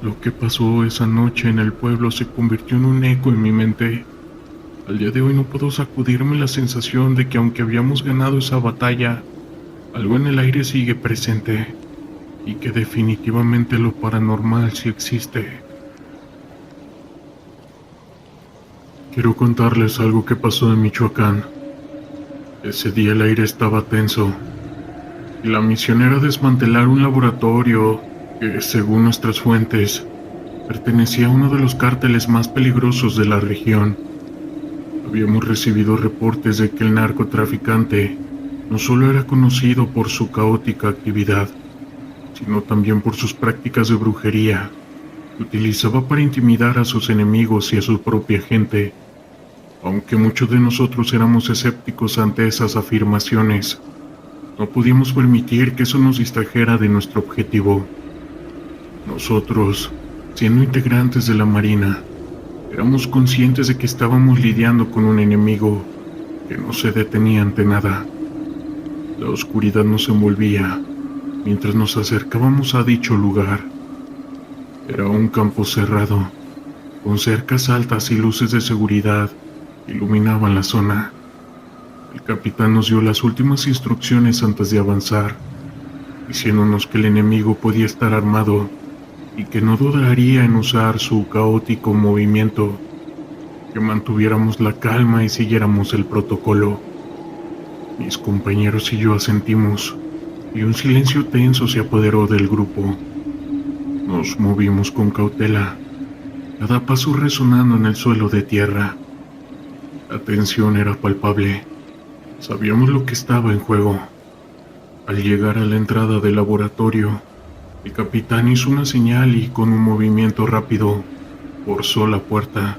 Lo que pasó esa noche en el pueblo se convirtió en un eco en mi mente. Al día de hoy no puedo sacudirme la sensación de que aunque habíamos ganado esa batalla, algo en el aire sigue presente. y que definitivamente lo paranormal sí existe. Quiero contarles algo que pasó en Michoacán. Ese día el aire estaba tenso y la misión era desmantelar un laboratorio que, según nuestras fuentes, pertenecía a uno de los cárteles más peligrosos de la región. Habíamos recibido reportes de que el narcotraficante no solo era conocido por su caótica actividad, sino también por sus prácticas de brujería, que utilizaba para intimidar a sus enemigos y a su propia gente. Aunque muchos de nosotros éramos escépticos ante esas afirmaciones, no podíamos permitir que eso nos distrajera de nuestro objetivo. Nosotros, siendo integrantes de la Marina, éramos conscientes de que estábamos lidiando con un enemigo que no se detenía ante nada. La oscuridad nos envolvía mientras nos acercábamos a dicho lugar. Era un campo cerrado, con cercas altas y luces de seguridad que iluminaban la zona. El capitán nos dio las últimas instrucciones antes de avanzar, diciéndonos que el enemigo podía estar armado y que no dudaría en usar su caótico movimiento, que mantuviéramos la calma y siguiéramos el protocolo. Mis compañeros y yo asentimos, y un silencio tenso se apoderó del grupo. Nos movimos con cautela, cada paso resonando en el suelo de tierra. La tensión era palpable. Sabíamos lo que estaba en juego. Al llegar a la entrada del laboratorio, el capitán hizo una señal y con un movimiento rápido forzó la puerta.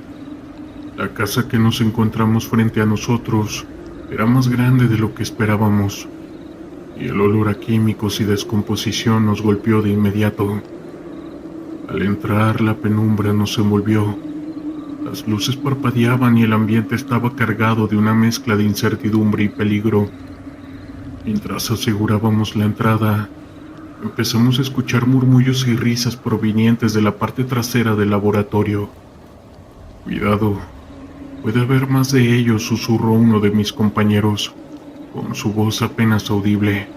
La casa que nos encontramos frente a nosotros era más grande de lo que esperábamos, y el olor a químicos y descomposición nos golpeó de inmediato. Al entrar, la penumbra nos envolvió. Las luces parpadeaban y el ambiente estaba cargado de una mezcla de incertidumbre y peligro. Mientras asegurábamos la entrada, empezamos a escuchar murmullos y risas provenientes de la parte trasera del laboratorio. «Cuidado, puede haber más de ellos», susurró uno de mis compañeros, con su voz apenas audible.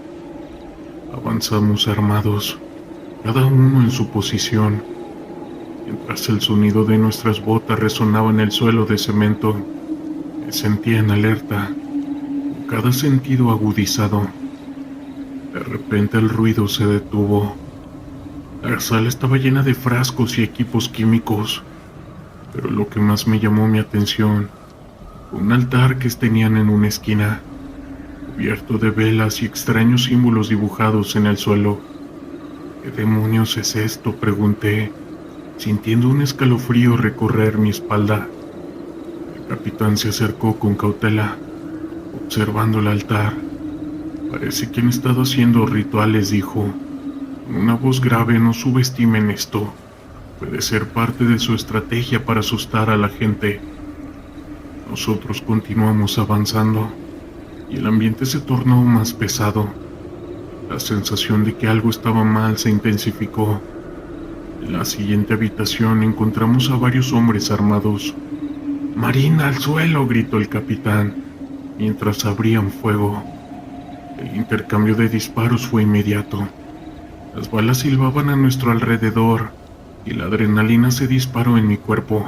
Avanzamos armados, cada uno en su posición. Mientras el sonido de nuestras botas resonaba en el suelo de cemento, me sentía en alerta, con cada sentido agudizado. De repente el ruido se detuvo. La sala estaba llena de frascos y equipos químicos, pero lo que más me llamó mi atención fue un altar que tenían en una esquina, cubierto de velas y extraños símbolos dibujados en el suelo. «¿Qué demonios es esto?», pregunté, sintiendo un escalofrío recorrer mi espalda. El capitán se acercó con cautela, observando el altar. «Parece que han estado haciendo rituales», dijo, con una voz grave. «No subestimen esto. Puede ser parte de su estrategia para asustar a la gente». Nosotros continuamos avanzando, y el ambiente se tornó más pesado. La sensación de que algo estaba mal se intensificó. En la siguiente habitación encontramos a varios hombres armados. «¡Marina, al suelo!», gritó el capitán, mientras abrían fuego. El intercambio de disparos fue inmediato. Las balas silbaban a nuestro alrededor y la adrenalina se disparó en mi cuerpo.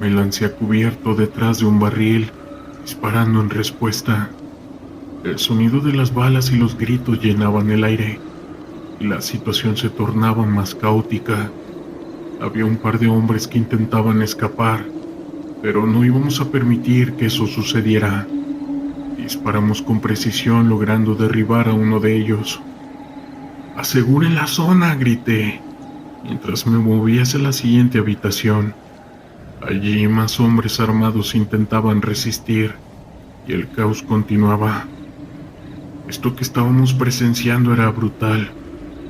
Me lancé a cubierto detrás de un barril, disparando en respuesta. El sonido de las balas y los gritos llenaban el aire, y la situación se tornaba más caótica. Había un par de hombres que intentaban escapar, pero no íbamos a permitir que eso sucediera. Disparamos con precisión, logrando derribar a uno de ellos. «¡Aseguren la zona!», grité, mientras me movía hacia la siguiente habitación. Allí más hombres armados intentaban resistir, y el caos continuaba. Esto que estábamos presenciando era brutal,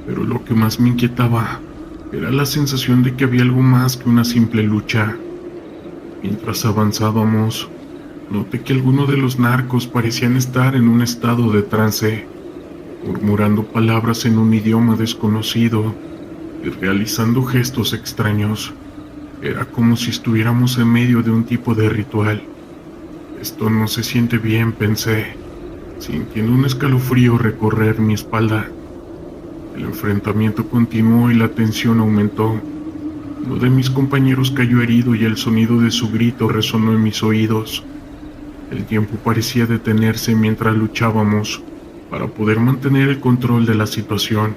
pero lo que más me inquietaba era la sensación de que había algo más que una simple lucha. Mientras avanzábamos, noté que algunos de los narcos parecían estar en un estado de trance, murmurando palabras en un idioma desconocido y realizando gestos extraños. Era como si estuviéramos en medio de un tipo de ritual. «Esto no se siente bien», pensé, sintiendo un escalofrío recorrer mi espalda. El enfrentamiento continuó y la tensión aumentó. Uno de mis compañeros cayó herido y el sonido de su grito resonó en mis oídos. El tiempo parecía detenerse mientras luchábamos para poder mantener el control de la situación.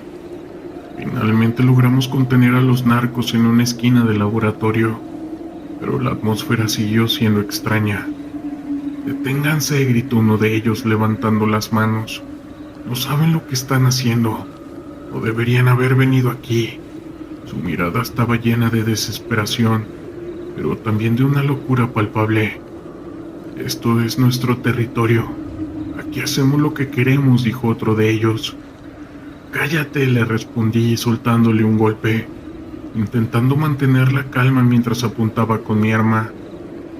Finalmente logramos contener a los narcos en una esquina del laboratorio, pero la atmósfera siguió siendo extraña. «Deténganse», gritó uno de ellos levantando las manos. «No saben lo que están haciendo. No deberían haber venido aquí». Su mirada estaba llena de desesperación, pero también de una locura palpable. «Esto es nuestro territorio. Aquí hacemos lo que queremos», dijo otro de ellos. «Cállate», le respondí soltándole un golpe, intentando mantener la calma mientras apuntaba con mi arma.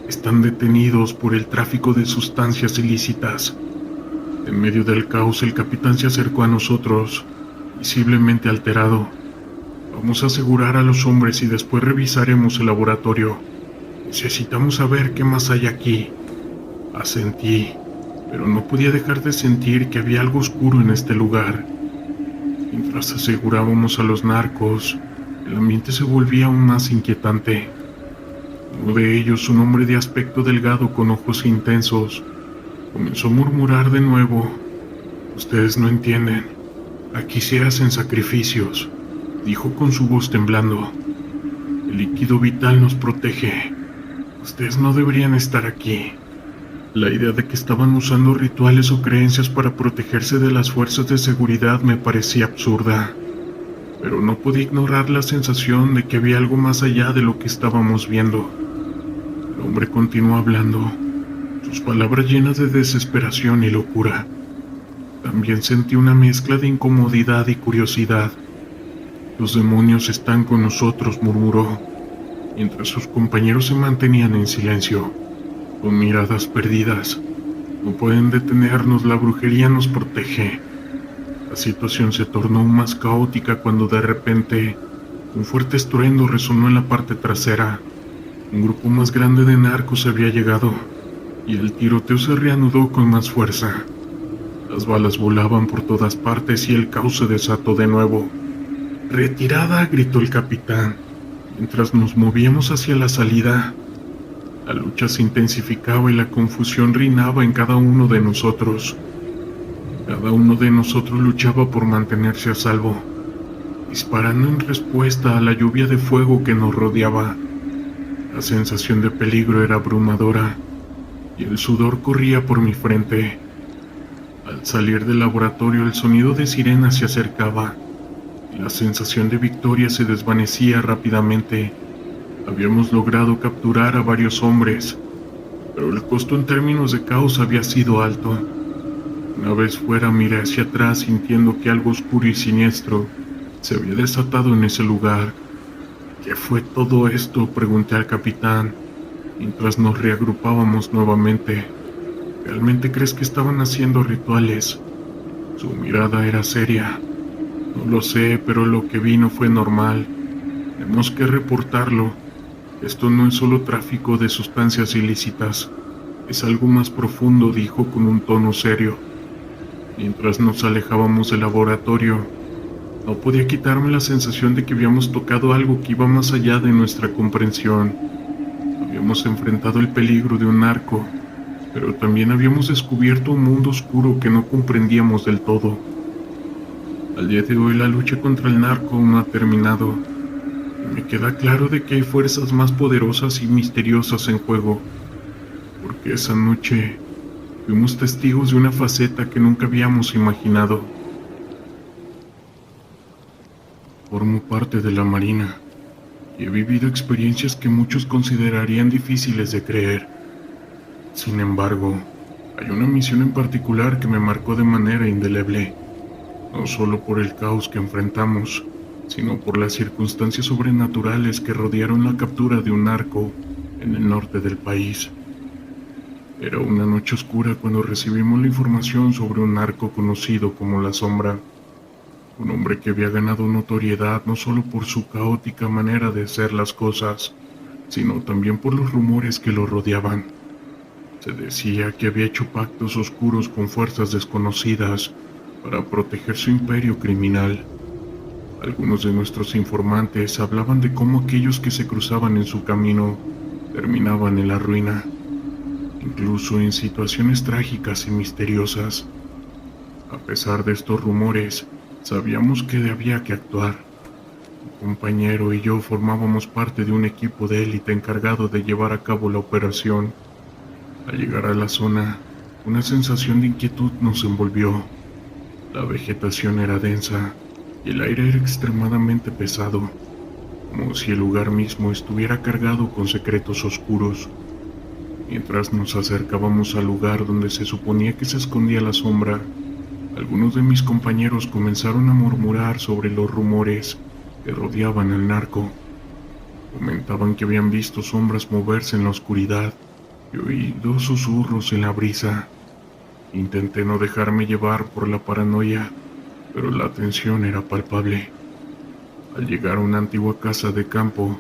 «Están detenidos por el tráfico de sustancias ilícitas». En medio del caos, el capitán se acercó a nosotros, visiblemente alterado. «Vamos a asegurar a los hombres y después revisaremos el laboratorio. Necesitamos saber qué más hay aquí». Asentí, pero no podía dejar de sentir que había algo oscuro en este lugar. Mientras asegurábamos a los narcos, el ambiente se volvía aún más inquietante. Uno de ellos, un hombre de aspecto delgado con ojos intensos, comenzó a murmurar de nuevo. «Ustedes no entienden. Aquí se hacen sacrificios», dijo con su voz temblando. «El líquido vital nos protege. Ustedes no deberían estar aquí». La idea de que estaban usando rituales o creencias para protegerse de las fuerzas de seguridad me parecía absurda, pero no podía ignorar la sensación de que había algo más allá de lo que estábamos viendo. El hombre continuó hablando, sus palabras llenas de desesperación y locura. También sentí una mezcla de incomodidad y curiosidad. «Los demonios están con nosotros», murmuró, mientras sus compañeros se mantenían en silencio, con miradas perdidas. «No pueden detenernos, la brujería nos protege». La situación se tornó aún más caótica cuando de repente un fuerte estruendo resonó en la parte trasera. Un grupo más grande de narcos había llegado, y el tiroteo se reanudó con más fuerza. Las balas volaban por todas partes y el caos se desató de nuevo. «¡Retirada!», gritó el capitán, mientras nos movíamos hacia la salida. La lucha se intensificaba y la confusión reinaba en cada uno de nosotros. Cada uno de nosotros luchaba por mantenerse a salvo, disparando en respuesta a la lluvia de fuego que nos rodeaba. La sensación de peligro era abrumadora, y el sudor corría por mi frente. Al salir del laboratorio, el sonido de sirenas se acercaba, y la sensación de victoria se desvanecía rápidamente. Habíamos logrado capturar a varios hombres, pero el costo en términos de caos había sido alto. Una vez fuera, miré hacia atrás sintiendo que algo oscuro y siniestro se había desatado en ese lugar. «¿Qué fue todo esto?», pregunté al capitán, mientras nos reagrupábamos nuevamente. «¿Realmente crees que estaban haciendo rituales?». Su mirada era seria. «No lo sé, pero lo que vi no fue normal. Tenemos que reportarlo. Esto no es solo tráfico de sustancias ilícitas, es algo más profundo», dijo con un tono serio. Mientras nos alejábamos del laboratorio, no podía quitarme la sensación de que habíamos tocado algo que iba más allá de nuestra comprensión. Habíamos enfrentado el peligro de un narco, pero también habíamos descubierto un mundo oscuro que no comprendíamos del todo. Al día de hoy, la lucha contra el narco aún no ha terminado. Me queda claro de que hay fuerzas más poderosas y misteriosas en juego, porque esa noche fuimos testigos de una faceta que nunca habíamos imaginado. Formo parte de la Marina y he vivido experiencias que muchos considerarían difíciles de creer. Sin embargo, hay una misión en particular que me marcó de manera indeleble, no solo por el caos que enfrentamos, sino por las circunstancias sobrenaturales que rodearon la captura de un narco en el norte del país. Era una noche oscura cuando recibimos la información sobre un narco conocido como La Sombra, un hombre que había ganado notoriedad no solo por su caótica manera de hacer las cosas, sino también por los rumores que lo rodeaban. Se decía que había hecho pactos oscuros con fuerzas desconocidas para proteger su imperio criminal. Algunos de nuestros informantes hablaban de cómo aquellos que se cruzaban en su camino terminaban en la ruina, incluso en situaciones trágicas y misteriosas. A pesar de estos rumores, sabíamos que había que actuar. Mi compañero y yo formábamos parte de un equipo de élite encargado de llevar a cabo la operación. Al llegar a la zona, una sensación de inquietud nos envolvió. La vegetación era densa y el aire era extremadamente pesado, como si el lugar mismo estuviera cargado con secretos oscuros. Mientras nos acercábamos al lugar donde se suponía que se escondía la sombra, algunos de mis compañeros comenzaron a murmurar sobre los rumores que rodeaban al narco. Comentaban que habían visto sombras moverse en la oscuridad y oído susurros en la brisa. Intenté no dejarme llevar por la paranoia, pero la tensión era palpable. Al llegar a una antigua casa de campo,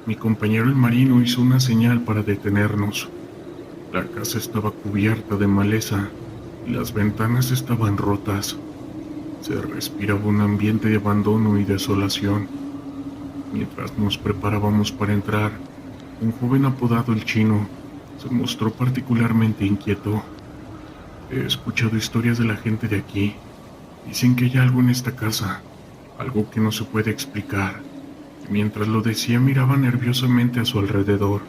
mi compañero el marino hizo una señal para detenernos. La casa estaba cubierta de maleza y las ventanas estaban rotas. Se respiraba un ambiente de abandono y desolación. Mientras nos preparábamos para entrar, un joven apodado el Chino se mostró particularmente inquieto. He escuchado historias de la gente de aquí. Dicen que hay algo en esta casa, algo que no se puede explicar. Mientras lo decía miraba nerviosamente a su alrededor.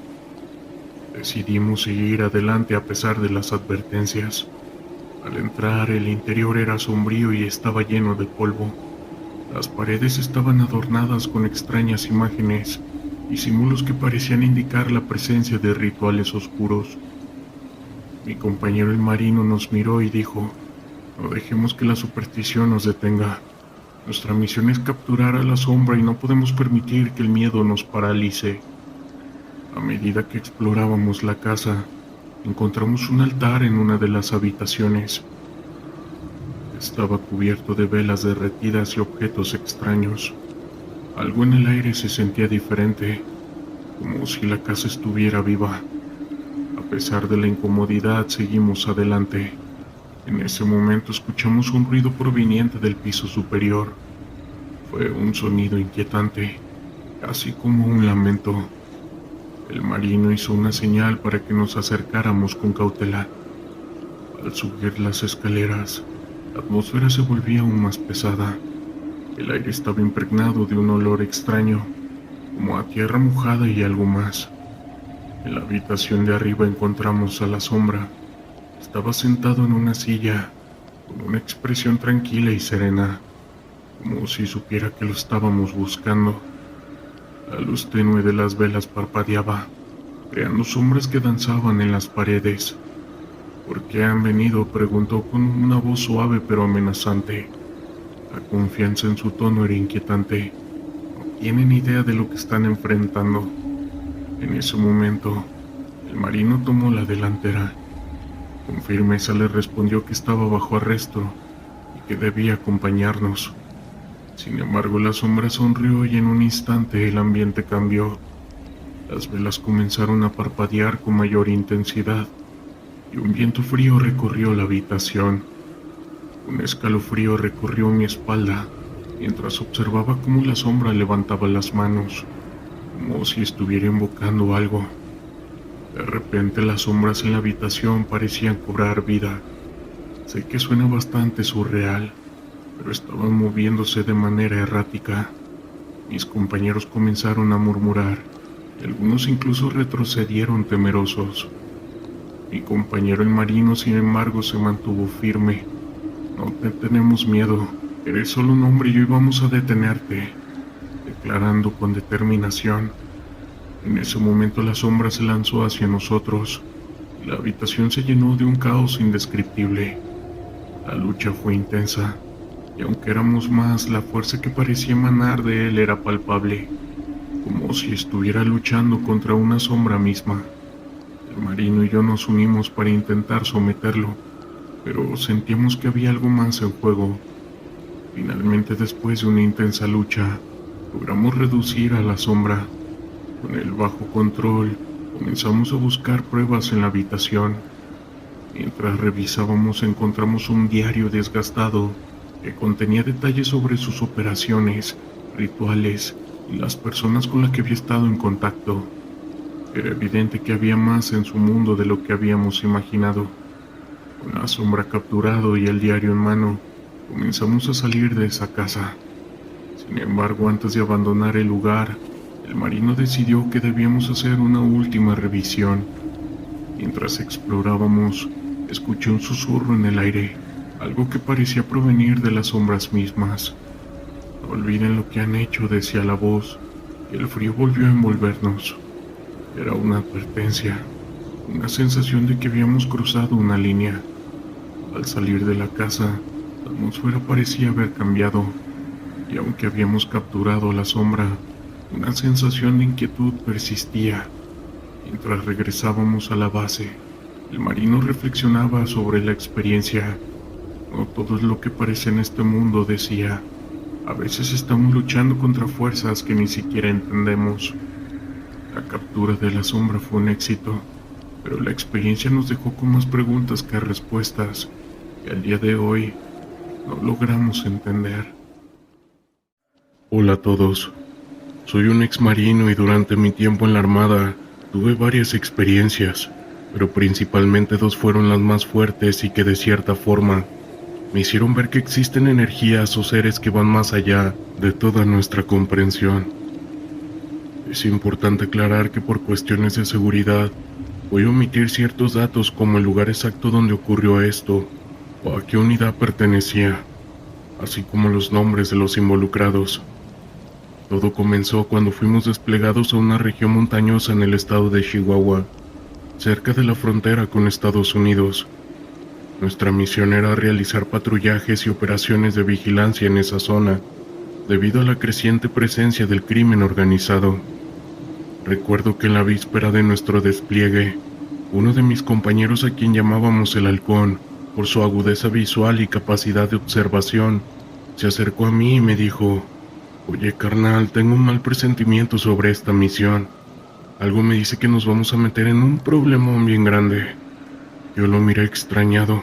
Decidimos seguir adelante a pesar de las advertencias. Al entrar, el interior era sombrío y estaba lleno de polvo. Las paredes estaban adornadas con extrañas imágenes y símbolos que parecían indicar la presencia de rituales oscuros. Mi compañero el marino nos miró y dijo: "No dejemos que la superstición nos detenga. Nuestra misión es capturar a la sombra y no podemos permitir que el miedo nos paralice". A medida que explorábamos la casa, encontramos un altar en una de las habitaciones. Estaba cubierto de velas derretidas y objetos extraños. Algo en el aire se sentía diferente, como si la casa estuviera viva. A pesar de la incomodidad, seguimos adelante. En ese momento escuchamos un ruido proveniente del piso superior. Fue un sonido inquietante, casi como un lamento. El marino hizo una señal para que nos acercáramos con cautela. Al subir las escaleras, la atmósfera se volvía aún más pesada. El aire estaba impregnado de un olor extraño, como a tierra mojada y algo más. En la habitación de arriba encontramos a la sombra. Estaba sentado en una silla, con una expresión tranquila y serena, como si supiera que lo estábamos buscando. La luz tenue de las velas parpadeaba, creando sombras que danzaban en las paredes. ¿Por qué han venido?, preguntó con una voz suave pero amenazante. La confianza en su tono era inquietante. No tienen idea de lo que están enfrentando. En ese momento, el marino tomó la delantera. Con firmeza le respondió que estaba bajo arresto y que debía acompañarnos. Sin embargo, la sombra sonrió y en un instante el ambiente cambió. Las velas comenzaron a parpadear con mayor intensidad y un viento frío recorrió la habitación. Un escalofrío recorrió mi espalda mientras observaba cómo la sombra levantaba las manos, como si estuviera invocando algo. De repente las sombras en la habitación parecían cobrar vida. Sé que suena bastante surreal, pero estaban moviéndose de manera errática. Mis compañeros comenzaron a murmurar, y algunos incluso retrocedieron temerosos. Mi compañero el marino, sin embargo, se mantuvo firme. "No te tenemos miedo, eres solo un hombre y hoy vamos a detenerte", declarando con determinación. En ese momento la sombra se lanzó hacia nosotros, y la habitación se llenó de un caos indescriptible. La lucha fue intensa, y aunque éramos más, la fuerza que parecía emanar de él era palpable, como si estuviera luchando contra una sombra misma. El marino y yo nos unimos para intentar someterlo, pero sentíamos que había algo más en juego. Finalmente, después de una intensa lucha, logramos reducir a la sombra. Con el bajo control, comenzamos a buscar pruebas en la habitación. Mientras revisábamos, encontramos un diario desgastado que contenía detalles sobre sus operaciones, rituales y las personas con las que había estado en contacto. Era evidente que había más en su mundo de lo que habíamos imaginado. Con la sombra capturado y el diario en mano, comenzamos a salir de esa casa. Sin embargo, antes de abandonar el lugar, el marino decidió que debíamos hacer una última revisión. Mientras explorábamos, escuché un susurro en el aire, algo que parecía provenir de las sombras mismas. No olviden lo que han hecho, decía la voz, y el frío volvió a envolvernos. Era una advertencia, una sensación de que habíamos cruzado una línea. Al salir de la casa, la atmósfera parecía haber cambiado, y aunque habíamos capturado a la sombra, una sensación de inquietud persistía. Mientras regresábamos a la base, el marino reflexionaba sobre la experiencia. No todo es lo que parece en este mundo, decía. A veces estamos luchando contra fuerzas que ni siquiera entendemos. La captura de la sombra fue un éxito, pero la experiencia nos dejó con más preguntas que respuestas, y al día de hoy no logramos entender. Hola a todos, soy un ex marino y durante mi tiempo en la Armada tuve varias experiencias, pero principalmente dos fueron las más fuertes y que de cierta forma me hicieron ver que existen energías o seres que van más allá de toda nuestra comprensión. Es importante aclarar que por cuestiones de seguridad voy a omitir ciertos datos como el lugar exacto donde ocurrió esto o a qué unidad pertenecía, así como los nombres de los involucrados. Todo comenzó cuando fuimos desplegados a una región montañosa en el estado de Chihuahua, cerca de la frontera con Estados Unidos. Nuestra misión era realizar patrullajes y operaciones de vigilancia en esa zona, debido a la creciente presencia del crimen organizado. Recuerdo que en la víspera de nuestro despliegue, uno de mis compañeros, a quien llamábamos el Halcón, por su agudeza visual y capacidad de observación, se acercó a mí y me dijo: «Oye, carnal, tengo un mal presentimiento sobre esta misión. Algo me dice que nos vamos a meter en un problemón bien grande». Yo lo miré extrañado,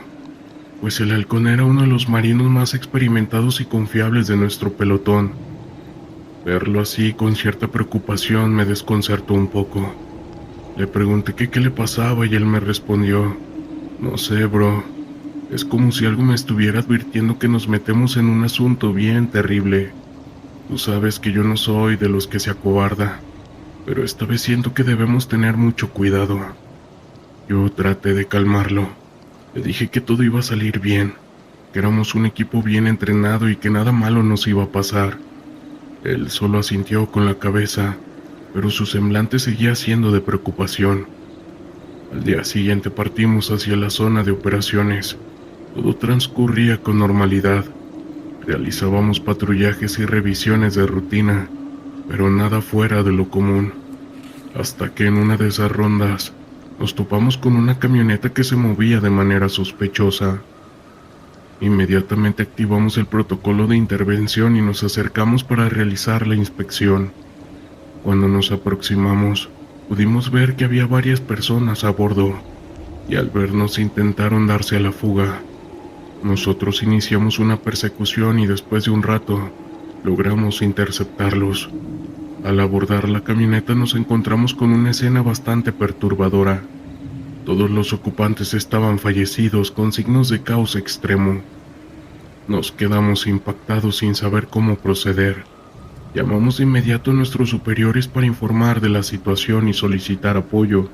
pues el Halcón era uno de los marinos más experimentados y confiables de nuestro pelotón. Verlo así con cierta preocupación me desconcertó un poco. Le pregunté qué le pasaba y él me respondió: «No sé, bro. Es como si algo me estuviera advirtiendo que nos metemos en un asunto bien terrible. Tú sabes que yo no soy de los que se acobarda, pero esta vez siento que debemos tener mucho cuidado». Yo traté de calmarlo. Le dije que todo iba a salir bien, que éramos un equipo bien entrenado y que nada malo nos iba a pasar. Él solo asintió con la cabeza, pero su semblante seguía siendo de preocupación. Al día siguiente partimos hacia la zona de operaciones. Todo transcurría con normalidad. Realizábamos patrullajes y revisiones de rutina, pero nada fuera de lo común. Hasta que en una de esas rondas nos topamos con una camioneta que se movía de manera sospechosa. Inmediatamente activamos el protocolo de intervención y nos acercamos para realizar la inspección. Cuando nos aproximamos, pudimos ver que había varias personas a bordo, y al vernos intentaron darse a la fuga. Nosotros iniciamos una persecución y después de un rato, logramos interceptarlos. Al abordar la camioneta nos encontramos con una escena bastante perturbadora. Todos los ocupantes estaban fallecidos con signos de caos extremo. Nos quedamos impactados sin saber cómo proceder. Llamamos de inmediato a nuestros superiores para informar de la situación y solicitar apoyo.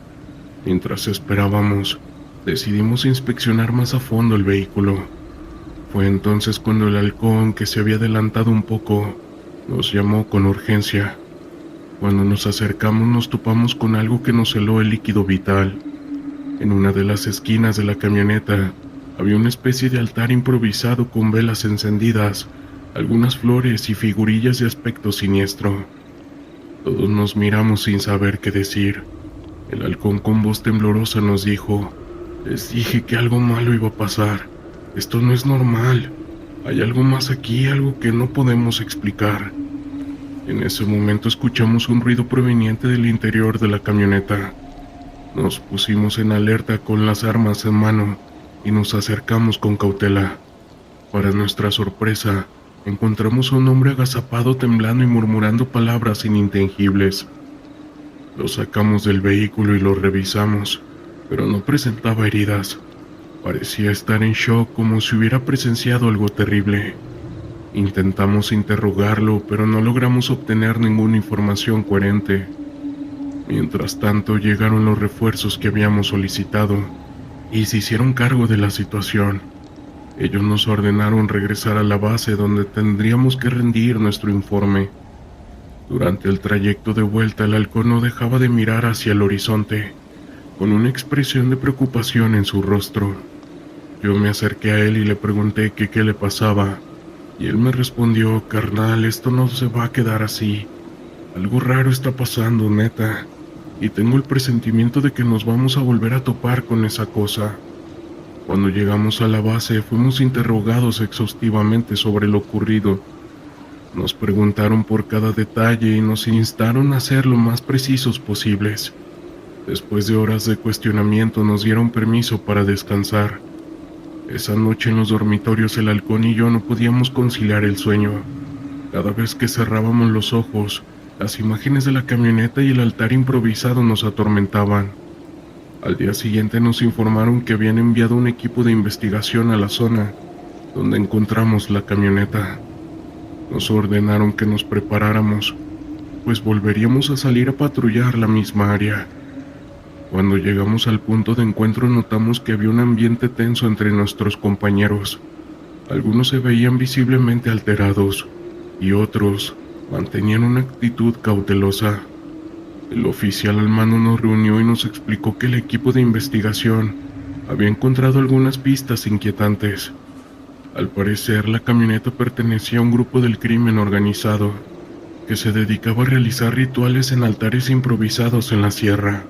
Mientras esperábamos, decidimos inspeccionar más a fondo el vehículo. Fue entonces cuando el Halcón, que se había adelantado un poco, nos llamó con urgencia. Cuando nos acercamos nos topamos con algo que nos heló el líquido vital. En una de las esquinas de la camioneta había una especie de altar improvisado con velas encendidas, algunas flores y figurillas de aspecto siniestro. Todos nos miramos sin saber qué decir. El Halcón con voz temblorosa nos dijo: «Les dije que algo malo iba a pasar. Esto no es normal. Hay algo más aquí, algo que no podemos explicar». En ese momento escuchamos un ruido proveniente del interior de la camioneta. Nos pusimos en alerta con las armas en mano y nos acercamos con cautela. Para nuestra sorpresa, encontramos a un hombre agazapado temblando y murmurando palabras inintengibles. Lo sacamos del vehículo y lo revisamos, pero no presentaba heridas. Parecía estar en shock como si hubiera presenciado algo terrible. Intentamos interrogarlo, pero no logramos obtener ninguna información coherente. Mientras tanto, llegaron los refuerzos que habíamos solicitado y se hicieron cargo de la situación. Ellos nos ordenaron regresar a la base donde tendríamos que rendir nuestro informe. Durante el trayecto de vuelta, el halcón no dejaba de mirar hacia el horizonte, con una expresión de preocupación en su rostro. Yo me acerqué a él y le pregunté que qué le pasaba, y él me respondió: carnal, esto no se va a quedar así. Algo raro está pasando, neta, y tengo el presentimiento de que nos vamos a volver a topar con esa cosa. Cuando llegamos a la base, fuimos interrogados exhaustivamente sobre lo ocurrido. Nos preguntaron por cada detalle y nos instaron a ser lo más precisos posibles. Después de horas de cuestionamiento, nos dieron permiso para descansar. Esa noche en los dormitorios, el halcón y yo no podíamos conciliar el sueño. Cada vez que cerrábamos los ojos, las imágenes de la camioneta y el altar improvisado nos atormentaban. Al día siguiente nos informaron que habían enviado un equipo de investigación a la zona donde encontramos la camioneta. Nos ordenaron que nos preparáramos, pues volveríamos a salir a patrullar la misma área. Cuando llegamos al punto de encuentro, notamos que había un ambiente tenso entre nuestros compañeros. Algunos se veían visiblemente alterados y otros mantenían una actitud cautelosa. El oficial al mando nos reunió y nos explicó que el equipo de investigación había encontrado algunas pistas inquietantes. Al parecer, la camioneta pertenecía a un grupo del crimen organizado que se dedicaba a realizar rituales en altares improvisados en la sierra.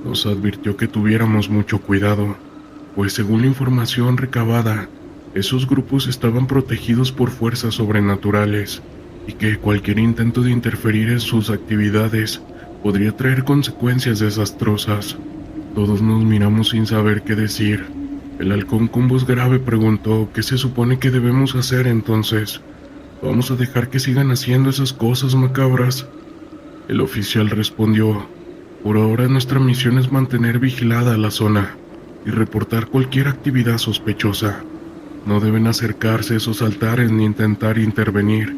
Nos advirtió que tuviéramos mucho cuidado, pues según la información recabada, esos grupos estaban protegidos por fuerzas sobrenaturales y que cualquier intento de interferir en sus actividades podría traer consecuencias desastrosas. Todos nos miramos sin saber qué decir. El halcón con voz grave preguntó: ¿qué se supone que debemos hacer entonces? ¿Vamos a dejar que sigan haciendo esas cosas macabras? El oficial respondió: por ahora nuestra misión es mantener vigilada la zona y reportar cualquier actividad sospechosa. No deben acercarse a esos altares ni intentar intervenir.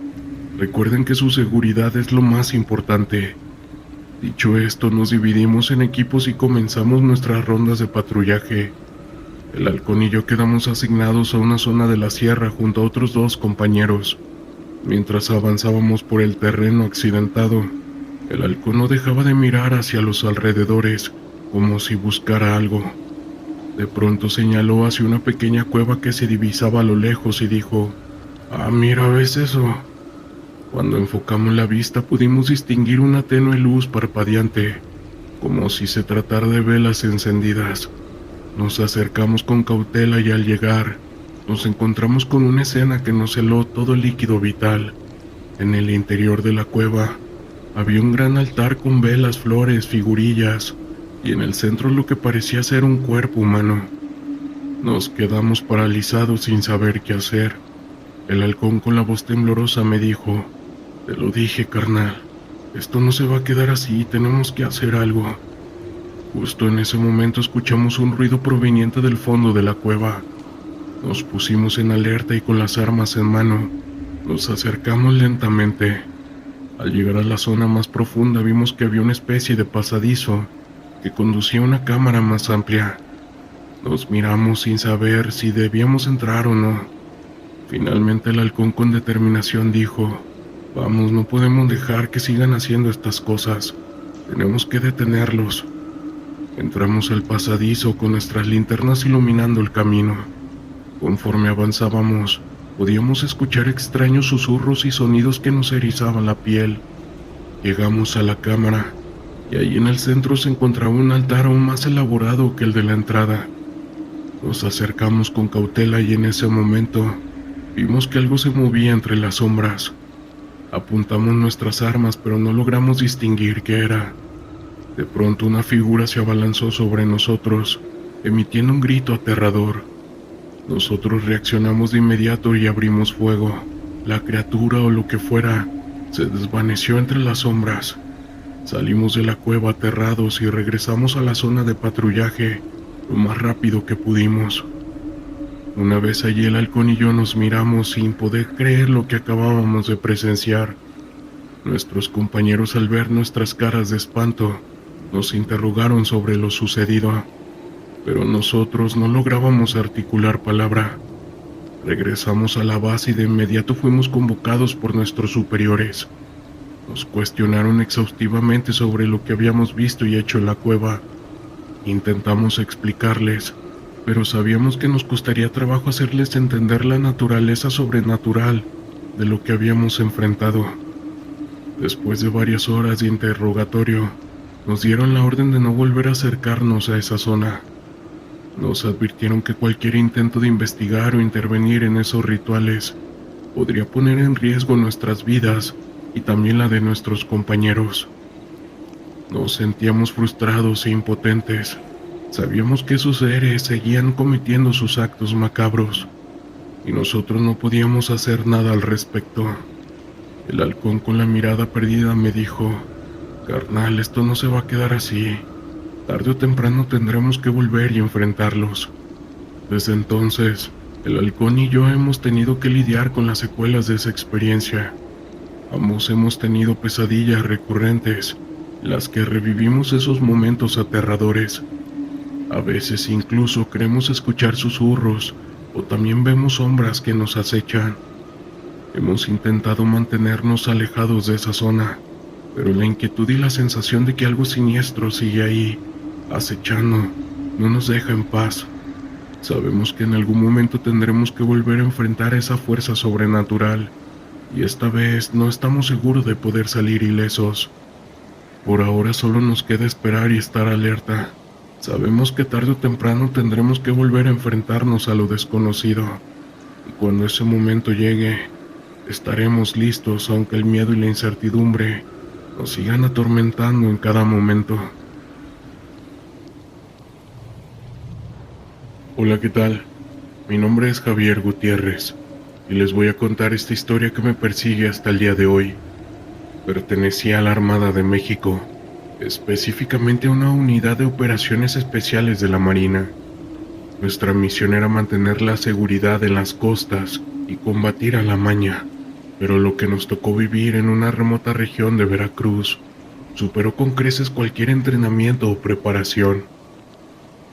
Recuerden que su seguridad es lo más importante. Dicho esto, nos dividimos en equipos y comenzamos nuestras rondas de patrullaje. El halcón y yo quedamos asignados a una zona de la sierra junto a otros 2 compañeros. Mientras avanzábamos por el terreno accidentado, el halcón no dejaba de mirar hacia los alrededores, como si buscara algo. De pronto señaló hacia una pequeña cueva que se divisaba a lo lejos y dijo: «Ah, mira, ¿ves eso?». Cuando enfocamos la vista pudimos distinguir una tenue luz parpadeante, como si se tratara de velas encendidas. Nos acercamos con cautela y al llegar, nos encontramos con una escena que nos heló todo el líquido vital. En el interior de la cueva había un gran altar con velas, flores, figurillas, y en el centro lo que parecía ser un cuerpo humano. Nos quedamos paralizados sin saber qué hacer. El halcón con la voz temblorosa me dijo: «Te lo dije, carnal, esto no se va a quedar así, tenemos que hacer algo». Justo en ese momento escuchamos un ruido proveniente del fondo de la cueva. Nos pusimos en alerta y con las armas en mano, nos acercamos lentamente. Al llegar a la zona más profunda vimos que había una especie de pasadizo que conducía a una cámara más amplia. Nos miramos sin saber si debíamos entrar o no. Finalmente el halcón con determinación dijo: «Vamos, no podemos dejar que sigan haciendo estas cosas. Tenemos que detenerlos». Entramos al pasadizo con nuestras linternas iluminando el camino. Conforme avanzábamos, podíamos escuchar extraños susurros y sonidos que nos erizaban la piel. Llegamos a la cámara, y ahí en el centro se encontraba un altar aún más elaborado que el de la entrada. Nos acercamos con cautela y en ese momento vimos que algo se movía entre las sombras. Apuntamos nuestras armas, pero no logramos distinguir qué era. De pronto una figura se abalanzó sobre nosotros, emitiendo un grito aterrador. Nosotros reaccionamos de inmediato y abrimos fuego. La criatura o lo que fuera se desvaneció entre las sombras. Salimos de la cueva aterrados y regresamos a la zona de patrullaje lo más rápido que pudimos. Una vez allí, el halcón y yo nos miramos sin poder creer lo que acabábamos de presenciar. Nuestros compañeros, al ver nuestras caras de espanto, nos interrogaron sobre lo sucedido, pero nosotros no lográbamos articular palabra. Regresamos a la base y de inmediato fuimos convocados por nuestros superiores. Nos cuestionaron exhaustivamente sobre lo que habíamos visto y hecho en la cueva. Intentamos explicarles, pero sabíamos que nos costaría trabajo hacerles entender la naturaleza sobrenatural de lo que habíamos enfrentado. Después de varias horas de interrogatorio, nos dieron la orden de no volver a acercarnos a esa zona. Nos advirtieron que cualquier intento de investigar o intervenir en esos rituales podría poner en riesgo nuestras vidas y también la de nuestros compañeros. Nos sentíamos frustrados e impotentes. Sabíamos que esos seres seguían cometiendo sus actos macabros y nosotros no podíamos hacer nada al respecto. El halcón, con la mirada perdida, me dijo: «Carnal, esto no se va a quedar así. Tarde o temprano tendremos que volver y enfrentarlos». Desde entonces, el halcón y yo hemos tenido que lidiar con las secuelas de esa experiencia. Ambos hemos tenido pesadillas recurrentes, en las que revivimos esos momentos aterradores. A veces incluso creemos escuchar susurros o también vemos sombras que nos acechan. Hemos intentado mantenernos alejados de esa zona, pero la inquietud y la sensación de que algo siniestro sigue ahí, acechando, no nos deja en paz. Sabemos que en algún momento tendremos que volver a enfrentar a esa fuerza sobrenatural, y esta vez no estamos seguros de poder salir ilesos. Por ahora solo nos queda esperar y estar alerta. Sabemos que tarde o temprano tendremos que volver a enfrentarnos a lo desconocido, y cuando ese momento llegue, estaremos listos, aunque el miedo y la incertidumbre nos sigan atormentando en cada momento. Hola, ¿qué tal? Mi nombre es Javier Gutiérrez y les voy a contar esta historia que me persigue hasta el día de hoy. Pertenecía a la Armada de México, específicamente a una unidad de operaciones especiales de la Marina. Nuestra misión era mantener la seguridad en las costas y combatir a la maña, pero lo que nos tocó vivir en una remota región de Veracruz superó con creces cualquier entrenamiento o preparación.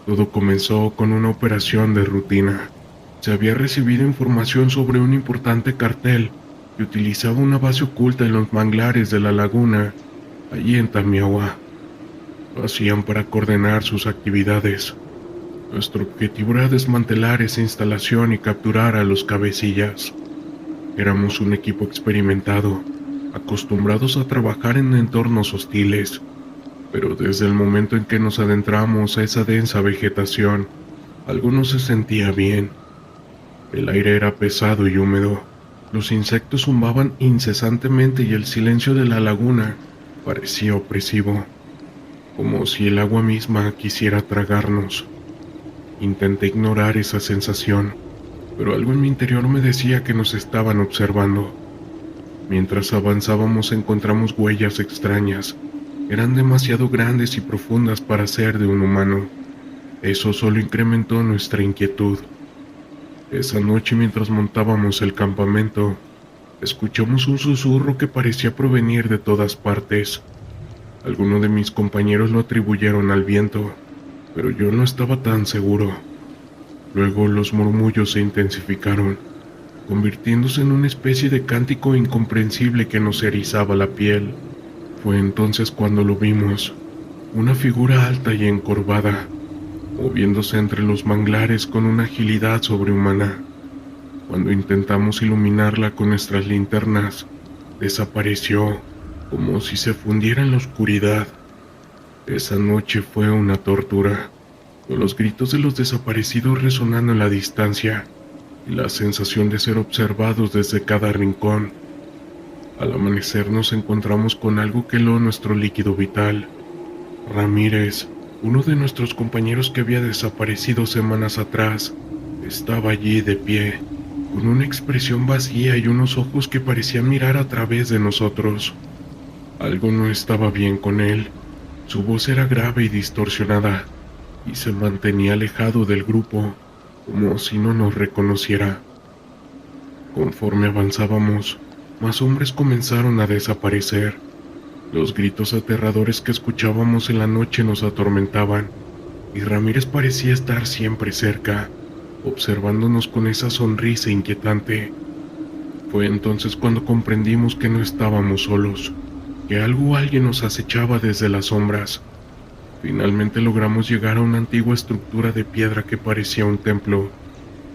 Todo comenzó con una operación de rutina. Se había recibido información sobre un importante cartel que utilizaba una base oculta en los manglares de la laguna, allí en Tamiahua. Lo hacían para coordinar sus actividades. Nuestro objetivo era desmantelar esa instalación y capturar a los cabecillas. Éramos un equipo experimentado, acostumbrados a trabajar en entornos hostiles, pero desde el momento en que nos adentramos a esa densa vegetación, algo no se sentía bien. El aire era pesado y húmedo, los insectos zumbaban incesantemente y el silencio de la laguna parecía opresivo, como si el agua misma quisiera tragarnos. Intenté ignorar esa sensación, pero algo en mi interior me decía que nos estaban observando. Mientras avanzábamos encontramos huellas extrañas. Eran demasiado grandes y profundas para ser de un humano. Eso solo incrementó nuestra inquietud. Esa noche, mientras montábamos el campamento, escuchamos un susurro que parecía provenir de todas partes. Algunos de mis compañeros lo atribuyeron al viento, pero yo no estaba tan seguro. Luego los murmullos se intensificaron, convirtiéndose en una especie de cántico incomprensible que nos erizaba la piel. Fue entonces cuando lo vimos, una figura alta y encorvada, moviéndose entre los manglares con una agilidad sobrehumana. Cuando intentamos iluminarla con nuestras linternas, desapareció, como si se fundiera en la oscuridad. Esa noche fue una tortura, con los gritos de los desaparecidos resonando en la distancia y la sensación de ser observados desde cada rincón. Al amanecer nos encontramos con algo que heló nuestro líquido vital. Ramírez, uno de nuestros compañeros que había desaparecido semanas atrás, Estaba allí de pie, con una expresión vacía y unos ojos que parecían mirar a través de nosotros. Algo no estaba bien con él. Su voz era grave y distorsionada, y se mantenía alejado del grupo, como si no nos reconociera. Conforme avanzábamos, más hombres comenzaron a desaparecer. Los gritos aterradores que escuchábamos en la noche nos atormentaban, y Ramírez parecía estar siempre cerca, observándonos con esa sonrisa inquietante. Fue entonces cuando comprendimos que no estábamos solos, que algo o alguien nos acechaba desde las sombras. Finalmente logramos llegar a una antigua estructura de piedra que parecía un templo.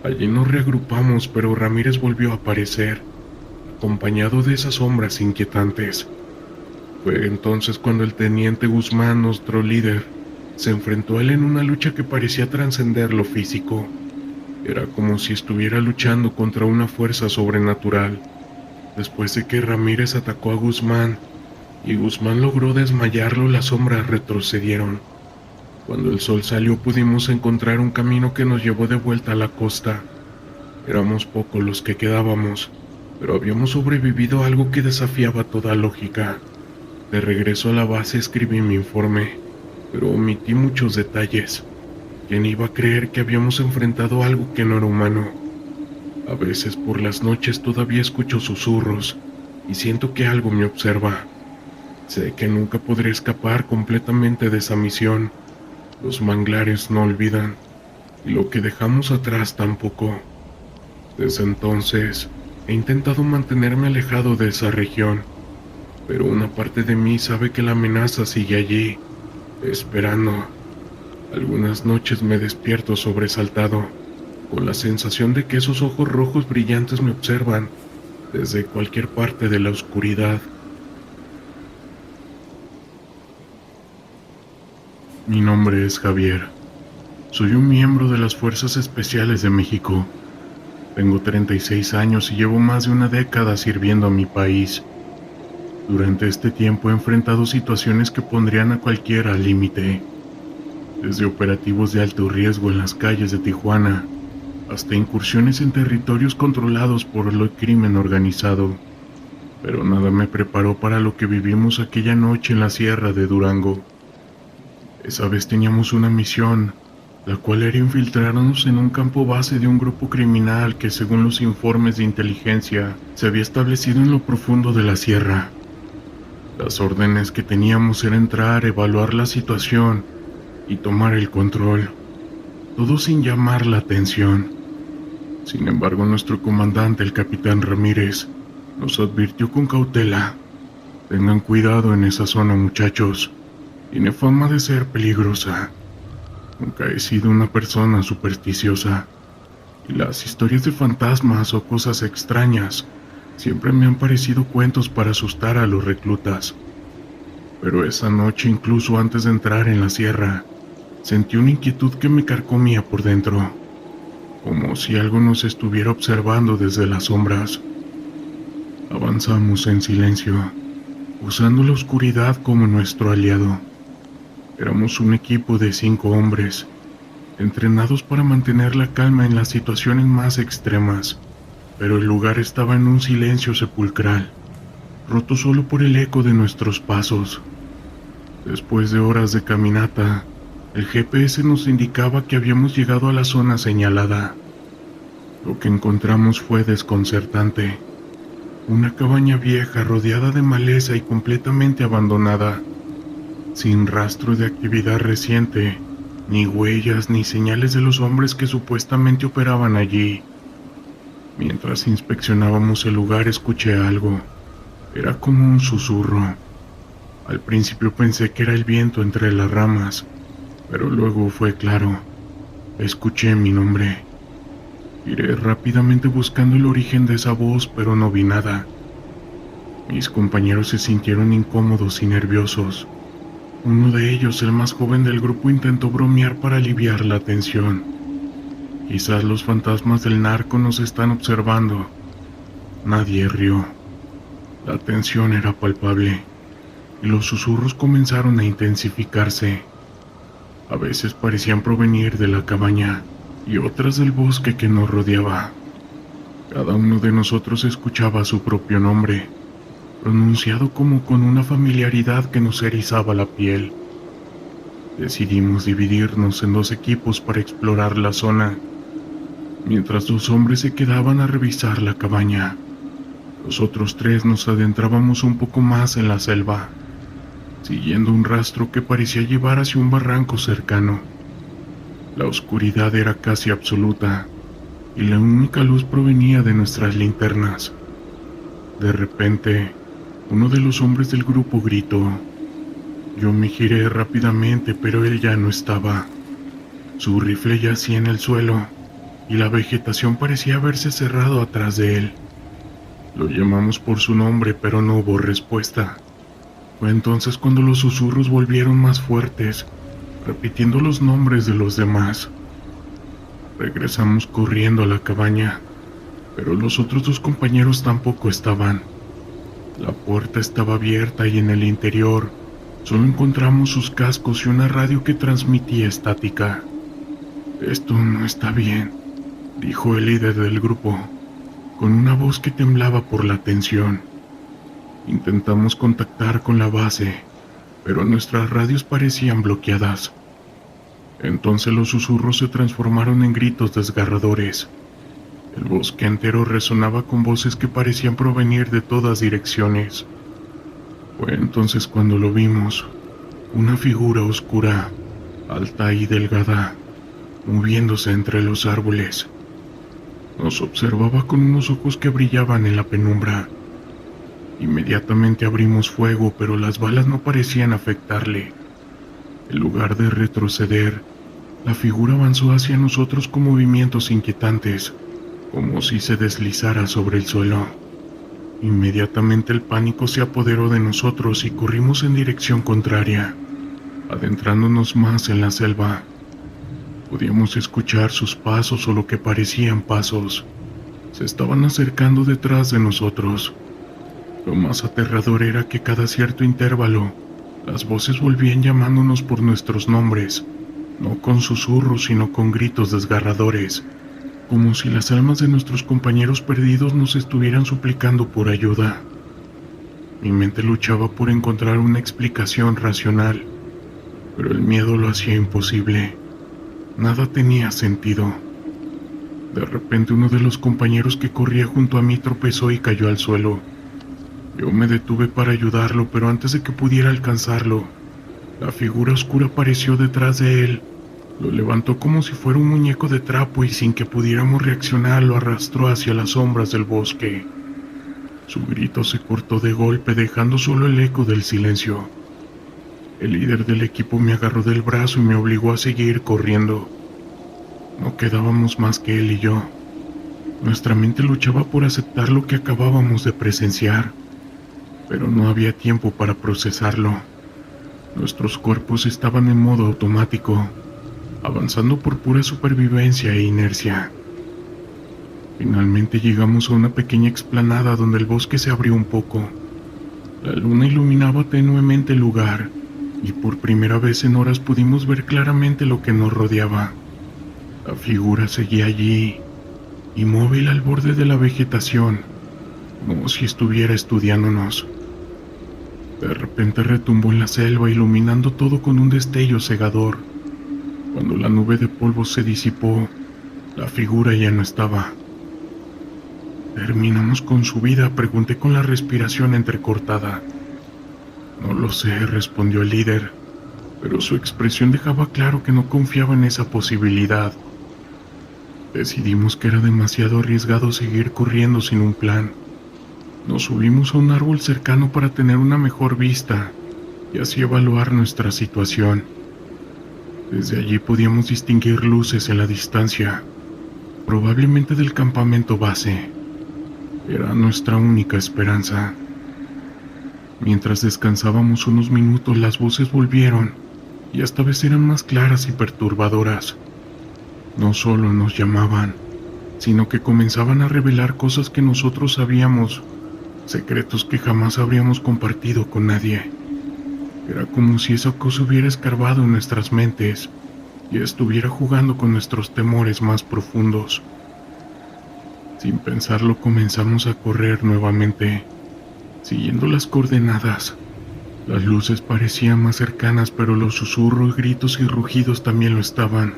Allí nos reagrupamos, pero Ramírez volvió a aparecer, acompañado de esas sombras inquietantes. Fue entonces cuando el teniente Guzmán, nuestro líder, se enfrentó a él en una lucha que parecía trascender lo físico. Era como si estuviera luchando contra una fuerza sobrenatural. Después de que Ramírez atacó a Guzmán y Guzmán logró desmayarlo, las sombras retrocedieron. Cuando el sol salió pudimos encontrar un camino que nos llevó de vuelta a la costa. Éramos pocos los que quedábamos, pero habíamos sobrevivido a algo que desafiaba toda lógica. De regreso a la base escribí mi informe, pero omití muchos detalles. ¿Quién iba a creer que habíamos enfrentado algo que no era humano? A veces por las noches todavía escucho susurros y siento que algo me observa. Sé que nunca podré escapar completamente de esa misión. Los manglares no olvidan, y lo que dejamos atrás tampoco. Desde entonces, he intentado mantenerme alejado de esa región, pero una parte de mí sabe que la amenaza sigue allí, esperando. Algunas noches me despierto sobresaltado, con la sensación de que esos ojos rojos brillantes me observan desde cualquier parte de la oscuridad. Mi nombre es Javier. Soy un miembro de las Fuerzas Especiales de México. Tengo 36 años y llevo más de una década sirviendo a mi país. Durante este tiempo he enfrentado situaciones que pondrían a cualquiera al límite. Desde operativos de alto riesgo en las calles de Tijuana, hasta incursiones en territorios controlados por el crimen organizado. Pero nada me preparó para lo que vivimos aquella noche en la sierra de Durango. Esa vez teníamos una misión, la cual era infiltrarnos en un campo base de un grupo criminal que, según los informes de inteligencia, se había establecido en lo profundo de la sierra. Las órdenes que teníamos era entrar, evaluar la situación y tomar el control, todo sin llamar la atención. Sin embargo, nuestro comandante, el capitán Ramírez, nos advirtió con cautela: tengan cuidado en esa zona, muchachos. Tiene fama de ser peligrosa. Nunca he sido una persona supersticiosa, y las historias de fantasmas o cosas extrañas siempre me han parecido cuentos para asustar a los reclutas. Pero esa noche, incluso antes de entrar en la sierra, sentí una inquietud que me carcomía por dentro, como si algo nos estuviera observando desde las sombras. Avanzamos en silencio, usando la oscuridad como nuestro aliado. Éramos un equipo de 5 hombres, entrenados para mantener la calma en las situaciones más extremas, pero el lugar estaba en un silencio sepulcral, roto solo por el eco de nuestros pasos. Después de horas de caminata, el GPS nos indicaba que habíamos llegado a la zona señalada. Lo que encontramos fue desconcertante: una cabaña vieja rodeada de maleza y completamente abandonada, sin rastro de actividad reciente, ni huellas ni señales de los hombres que supuestamente operaban allí. Mientras inspeccionábamos el lugar, escuché algo. Era como un susurro. Al principio pensé que era el viento entre las ramas, pero luego fue claro. Escuché mi nombre. Giré rápidamente buscando el origen de esa voz, pero no vi nada. Mis compañeros se sintieron incómodos y nerviosos. Uno de ellos, el más joven del grupo, intentó bromear para aliviar la tensión. Quizás los fantasmas del narco nos están observando. Nadie rió. La tensión era palpable, y los susurros comenzaron a intensificarse. A veces parecían provenir de la cabaña, y otras del bosque que nos rodeaba. Cada uno de nosotros escuchaba su propio nombre, pronunciado como con una familiaridad que nos erizaba la piel. Decidimos dividirnos en 2 equipos para explorar la zona. Mientras 2 hombres se quedaban a revisar la cabaña, los otros 3 nos adentrábamos un poco más en la selva, siguiendo un rastro que parecía llevar hacia un barranco cercano. La oscuridad era casi absoluta, y la única luz provenía de nuestras linternas. De repente, uno de los hombres del grupo gritó. Yo me giré rápidamente, pero él ya no estaba. Su rifle yacía en el suelo, y la vegetación parecía haberse cerrado atrás de él. Lo llamamos por su nombre, pero no hubo respuesta. Fue entonces cuando los susurros volvieron más fuertes, repitiendo los nombres de los demás. Regresamos corriendo a la cabaña, pero los otros 2 compañeros tampoco estaban. La puerta estaba abierta y en el interior solo encontramos sus cascos y una radio que transmitía estática. Esto no está bien, dijo el líder del grupo, con una voz que temblaba por la tensión. Intentamos contactar con la base, pero nuestras radios parecían bloqueadas. Entonces los susurros se transformaron en gritos desgarradores. El bosque entero resonaba con voces que parecían provenir de todas direcciones. Fue entonces cuando lo vimos, una figura oscura, alta y delgada, moviéndose entre los árboles. Nos observaba con unos ojos que brillaban en la penumbra. Inmediatamente abrimos fuego, pero las balas no parecían afectarle. En lugar de retroceder, la figura avanzó hacia nosotros con movimientos inquietantes, como si se deslizara sobre el suelo. Inmediatamente el pánico se apoderó de nosotros y corrimos en dirección contraria, adentrándonos más en la selva. Podíamos escuchar sus pasos o lo que parecían pasos. Se estaban acercando detrás de nosotros. Lo más aterrador era que cada cierto intervalo, las voces volvían llamándonos por nuestros nombres, no con susurros sino con gritos desgarradores, como si las almas de nuestros compañeros perdidos nos estuvieran suplicando por ayuda. Mi mente luchaba por encontrar una explicación racional, pero el miedo lo hacía imposible. Nada tenía sentido. De repente uno de los compañeros que corría junto a mí tropezó y cayó al suelo. Yo me detuve para ayudarlo, pero antes de que pudiera alcanzarlo, la figura oscura apareció detrás de él. Lo levantó como si fuera un muñeco de trapo y sin que pudiéramos reaccionar lo arrastró hacia las sombras del bosque. Su grito se cortó de golpe, dejando solo el eco del silencio. El líder del equipo me agarró del brazo y me obligó a seguir corriendo. No quedábamos más que él y yo. Nuestra mente luchaba por aceptar lo que acabábamos de presenciar, pero no había tiempo para procesarlo. Nuestros cuerpos estaban en modo automático, avanzando por pura supervivencia e inercia. Finalmente llegamos a una pequeña explanada donde el bosque se abrió un poco. La luna iluminaba tenuemente el lugar, y por primera vez en horas pudimos ver claramente lo que nos rodeaba. La figura seguía allí, inmóvil al borde de la vegetación, como si estuviera estudiándonos. De repente retumbó en la selva, iluminando todo con un destello cegador. Cuando la nube de polvo se disipó, la figura ya no estaba. ¿Terminamos con su vida?, pregunté con la respiración entrecortada. No lo sé, respondió el líder, pero su expresión dejaba claro que no confiaba en esa posibilidad. Decidimos que era demasiado arriesgado seguir corriendo sin un plan. Nos subimos a un árbol cercano para tener una mejor vista y así evaluar nuestra situación. Desde allí podíamos distinguir luces en la distancia, probablemente del campamento base. Era nuestra única esperanza. Mientras descansábamos unos minutos, las voces volvieron, y esta vez eran más claras y perturbadoras. No solo nos llamaban, sino que comenzaban a revelar cosas que nosotros sabíamos, secretos que jamás habríamos compartido con nadie. Era como si esa cosa hubiera escarbado en nuestras mentes y estuviera jugando con nuestros temores más profundos. Sin pensarlo comenzamos a correr nuevamente, siguiendo las coordenadas. Las luces parecían más cercanas, pero los susurros, gritos y rugidos también lo estaban.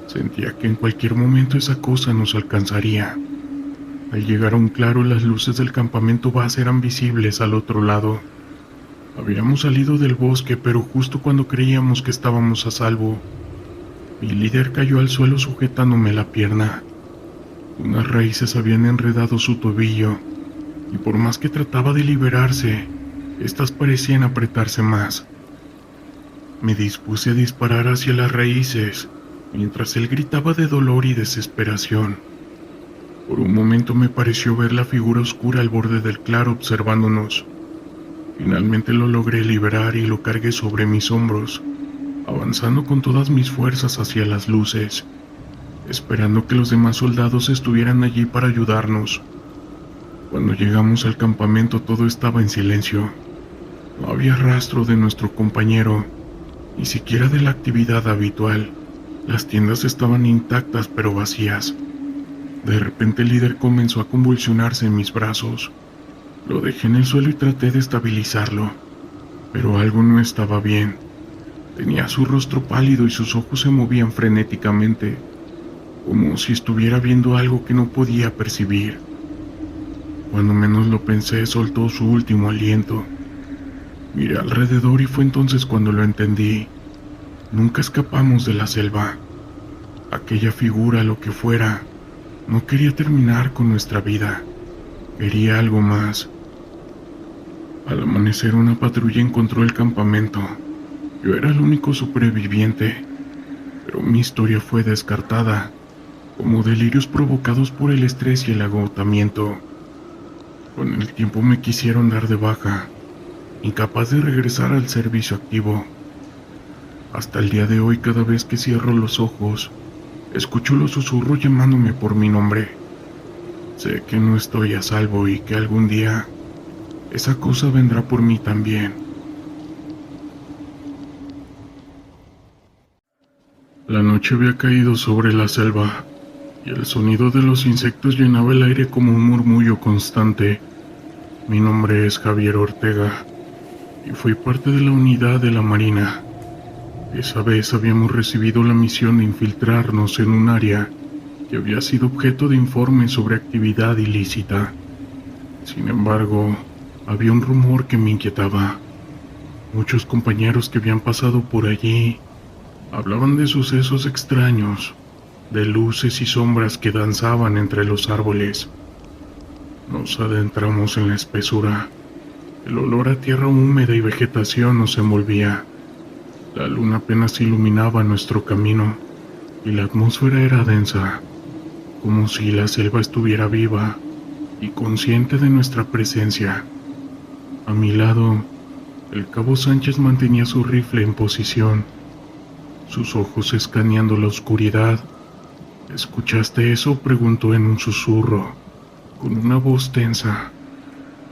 Sentía que en cualquier momento esa cosa nos alcanzaría. Al llegar a un claro, las luces del campamento base eran visibles al otro lado. Habíamos salido del bosque, pero justo cuando creíamos que estábamos a salvo, mi líder cayó al suelo sujetándome la pierna. Unas raíces habían enredado su tobillo, y por más que trataba de liberarse, estas parecían apretarse más. Me dispuse a disparar hacia las raíces, mientras él gritaba de dolor y desesperación. Por un momento me pareció ver la figura oscura al borde del claro observándonos. Finalmente lo logré liberar y lo cargué sobre mis hombros, avanzando con todas mis fuerzas hacia las luces, esperando que los demás soldados estuvieran allí para ayudarnos. Cuando llegamos al campamento todo estaba en silencio. No había rastro de nuestro compañero, ni siquiera de la actividad habitual. Las tiendas estaban intactas pero vacías. De repente el líder comenzó a convulsionarse en mis brazos. Lo dejé en el suelo y traté de estabilizarlo, pero algo no estaba bien. Tenía su rostro pálido y sus ojos se movían frenéticamente, como si estuviera viendo algo que no podía percibir. Cuando menos lo pensé, soltó su último aliento. Miré alrededor y fue entonces cuando lo entendí. Nunca escapamos de la selva. Aquella figura, lo que fuera, no quería terminar con nuestra vida. Quería algo más. Al amanecer una patrulla encontró el campamento. Yo era el único superviviente, pero mi historia fue descartada, como delirios provocados por el estrés y el agotamiento. Con el tiempo me quisieron dar de baja, incapaz de regresar al servicio activo. Hasta el día de hoy, cada vez que cierro los ojos, escucho los susurros llamándome por mi nombre. Sé que no estoy a salvo y que algún día esa cosa vendrá por mí también. La noche había caído sobre la selva y el sonido de los insectos llenaba el aire como un murmullo constante. Mi nombre es Javier Ortega y fui parte de la unidad de la Marina. Esa vez habíamos recibido la misión de infiltrarnos en un área que había sido objeto de informes sobre actividad ilícita. Sin embargo, había un rumor que me inquietaba. Muchos compañeros que habían pasado por allí hablaban de sucesos extraños, de luces y sombras que danzaban entre los árboles. Nos adentramos en la espesura. El olor a tierra húmeda y vegetación nos envolvía. La luna apenas iluminaba nuestro camino y la atmósfera era densa, como si la selva estuviera viva y consciente de nuestra presencia. A mi lado, el cabo Sánchez mantenía su rifle en posición, sus ojos escaneando la oscuridad. ¿Escuchaste eso?, preguntó en un susurro, con una voz tensa.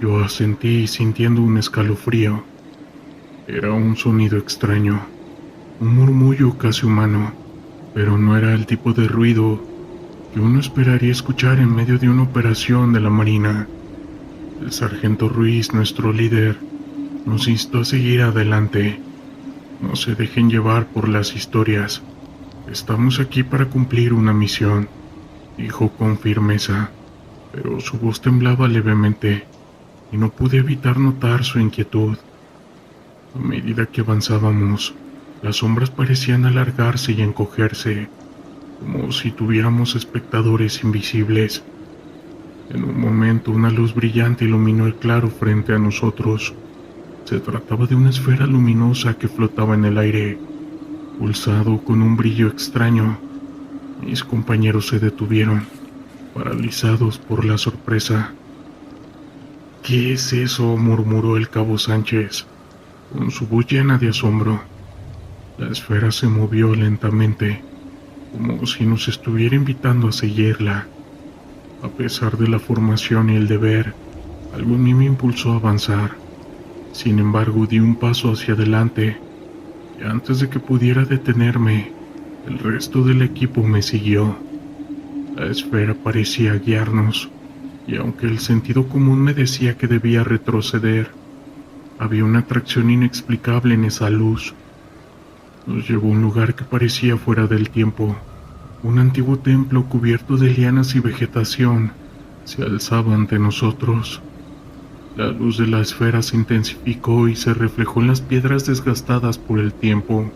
Yo asentí sintiendo un escalofrío. Era un sonido extraño, un murmullo casi humano, pero no era el tipo de ruido que uno esperaría escuchar en medio de una operación de la Marina. El sargento Ruiz, nuestro líder, nos instó a seguir adelante. No se dejen llevar por las historias. Estamos aquí para cumplir una misión, dijo con firmeza, pero su voz temblaba levemente y no pude evitar notar su inquietud. A medida que avanzábamos, las sombras parecían alargarse y encogerse, como si tuviéramos espectadores invisibles. En un momento, una luz brillante iluminó el claro frente a nosotros. Se trataba de una esfera luminosa que flotaba en el aire, pulsado con un brillo extraño. Mis compañeros se detuvieron, paralizados por la sorpresa. «¿Qué es eso?», murmuró el cabo Sánchez, con su voz llena de asombro. La esfera se movió lentamente, como si nos estuviera invitando a seguirla. A pesar de la formación y el deber, algo en mí me impulsó a avanzar. Sin embargo, di un paso hacia adelante, y antes de que pudiera detenerme, El resto del equipo me siguió. La esfera parecía guiarnos, y aunque el sentido común me decía que debía retroceder, había una atracción inexplicable en esa luz. Nos llevó a un lugar que parecía fuera del tiempo. Un antiguo templo cubierto de lianas y vegetación se alzaba ante nosotros. La luz de la esfera se intensificó y se reflejó en las piedras desgastadas por el tiempo.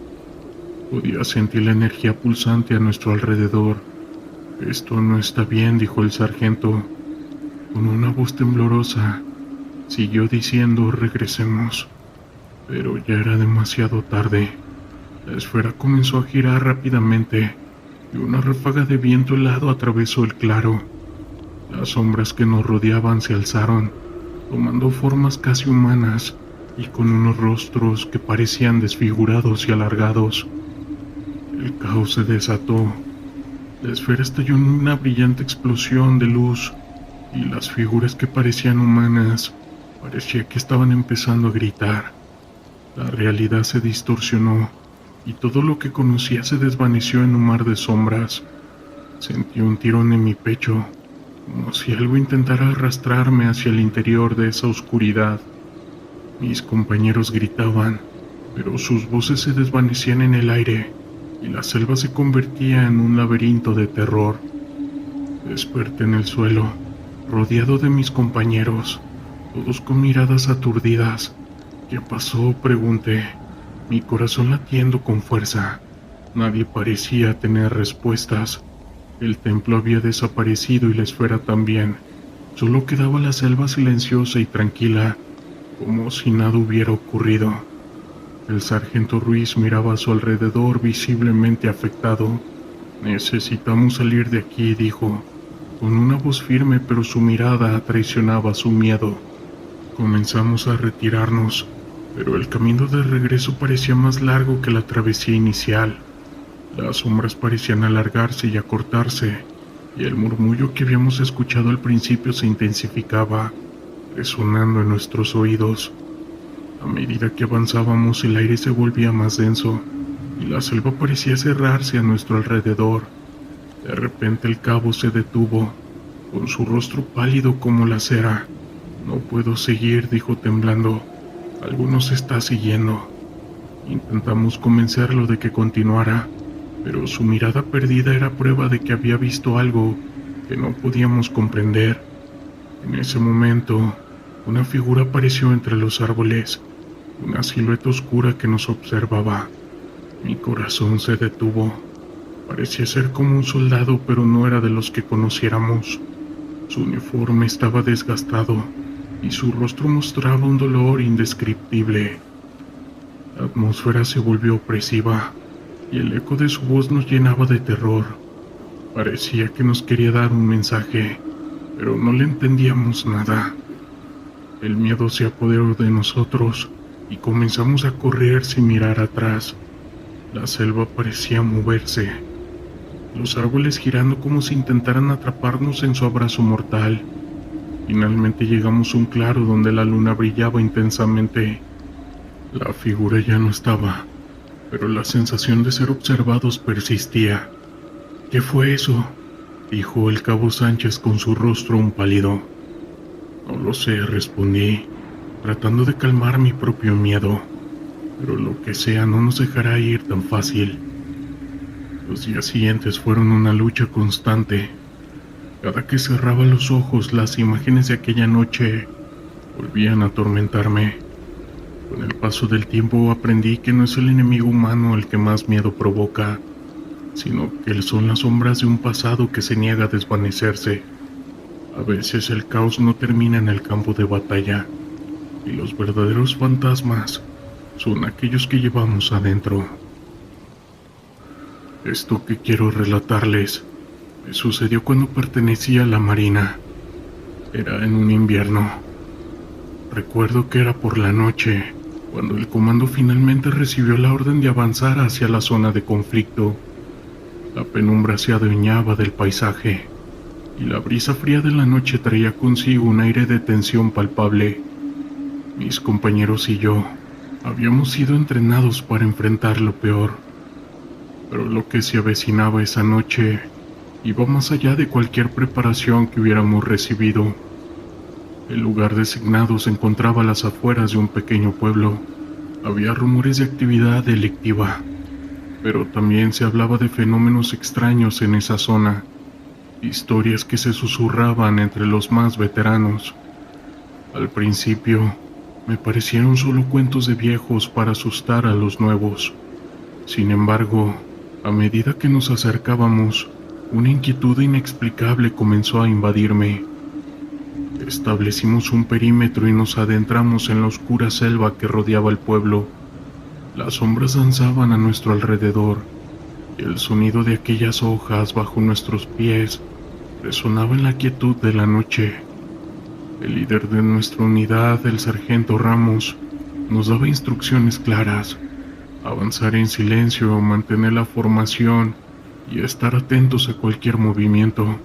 Podía sentir la energía pulsante a nuestro alrededor. «Esto no está bien», dijo el sargento. Con una voz temblorosa, siguió diciendo: «Regresemos». Pero ya era demasiado tarde. La esfera comenzó a girar rápidamente y una ráfaga de viento helado atravesó el claro. Las sombras que nos rodeaban se alzaron, tomando formas casi humanas y con unos rostros que parecían desfigurados y alargados. El caos se desató. La esfera estalló en una brillante explosión de luz y las figuras que parecían humanas parecía que estaban empezando a gritar. La realidad se distorsionó y todo lo que conocía se desvaneció en un mar de sombras. Sentí un tirón en mi pecho, como si algo intentara arrastrarme hacia el interior de esa oscuridad. Mis compañeros gritaban, pero sus voces se desvanecían en el aire y la selva se convertía en un laberinto de terror. Desperté en el suelo, rodeado de mis compañeros, todos con miradas aturdidas. «¿Qué pasó?», pregunté, mi corazón latiendo con fuerza. Nadie parecía tener respuestas. El templo había desaparecido y la esfera también. Solo quedaba la selva silenciosa y tranquila, como si nada hubiera ocurrido. El sargento Ruiz miraba a su alrededor visiblemente afectado. «Necesitamos salir de aquí», dijo, con una voz firme, pero su mirada traicionaba su miedo. Comenzamos a retirarnos, pero el camino de regreso parecía más largo que la travesía inicial. Las sombras parecían alargarse y acortarse, y el murmullo que habíamos escuchado al principio se intensificaba, resonando en nuestros oídos. A medida que avanzábamos, el aire se volvía más denso, y la selva parecía cerrarse a nuestro alrededor. De repente el cabo se detuvo, con su rostro pálido como la cera. «No puedo seguir», dijo temblando. «Algo nos está siguiendo». Intentamos convencerlo de que continuara, pero su mirada perdida era prueba de que había visto algo que no podíamos comprender. En ese momento, una figura apareció entre los árboles, una silueta oscura que nos observaba. Mi corazón se detuvo. Parecía ser como un soldado, pero no era de los que conociéramos. Su uniforme estaba desgastado y su rostro mostraba un dolor indescriptible. La atmósfera se volvió opresiva y el eco de su voz nos llenaba de terror. Parecía que nos quería dar un mensaje, pero no le entendíamos nada. El miedo se apoderó de nosotros y comenzamos a correr sin mirar atrás. La selva parecía moverse, los árboles girando como si intentaran atraparnos en su abrazo mortal. Finalmente llegamos a un claro donde la luna brillaba intensamente. La figura ya no estaba, pero la sensación de ser observados persistía. «¿Qué fue eso?», dijo el cabo Sánchez con su rostro un pálido. «No lo sé», respondí, tratando de calmar mi propio miedo, «pero lo que sea no nos dejará ir tan fácil». Los días siguientes fueron una lucha constante. Cada que cerraba los ojos, las imágenes de aquella noche volvían a atormentarme. Con el paso del tiempo aprendí que no es el enemigo humano el que más miedo provoca, sino que son las sombras de un pasado que se niega a desvanecerse. A veces el caos no termina en el campo de batalla, y los verdaderos fantasmas son aquellos que llevamos adentro. Esto que quiero relatarles me sucedió cuando pertenecía a la Marina. Era en un invierno. Recuerdo que era por la noche, cuando el comando finalmente recibió la orden de avanzar hacia la zona de conflicto. La penumbra se adueñaba del paisaje, y la brisa fría de la noche traía consigo un aire de tensión palpable. Mis compañeros y yo habíamos sido entrenados para enfrentar lo peor. pero lo que se avecinaba esa noche iba más allá de cualquier preparación que hubiéramos recibido. El lugar designado se encontraba a las afueras de un pequeño pueblo. Había rumores de actividad delictiva, pero también se hablaba de fenómenos extraños en esa zona, historias que se susurraban entre los más veteranos. Al principio, me parecieron solo cuentos de viejos para asustar a los nuevos. Sin embargo, a medida que nos acercábamos, una inquietud inexplicable comenzó a invadirme. Establecimos un perímetro y nos adentramos en la oscura selva que rodeaba el pueblo. Las sombras danzaban a nuestro alrededor, y el sonido de aquellas hojas bajo nuestros pies resonaba en la quietud de la noche. El líder de nuestra unidad, el sargento Ramos, nos daba instrucciones claras: avanzar en silencio, mantener la formación y estar atentos a cualquier movimiento.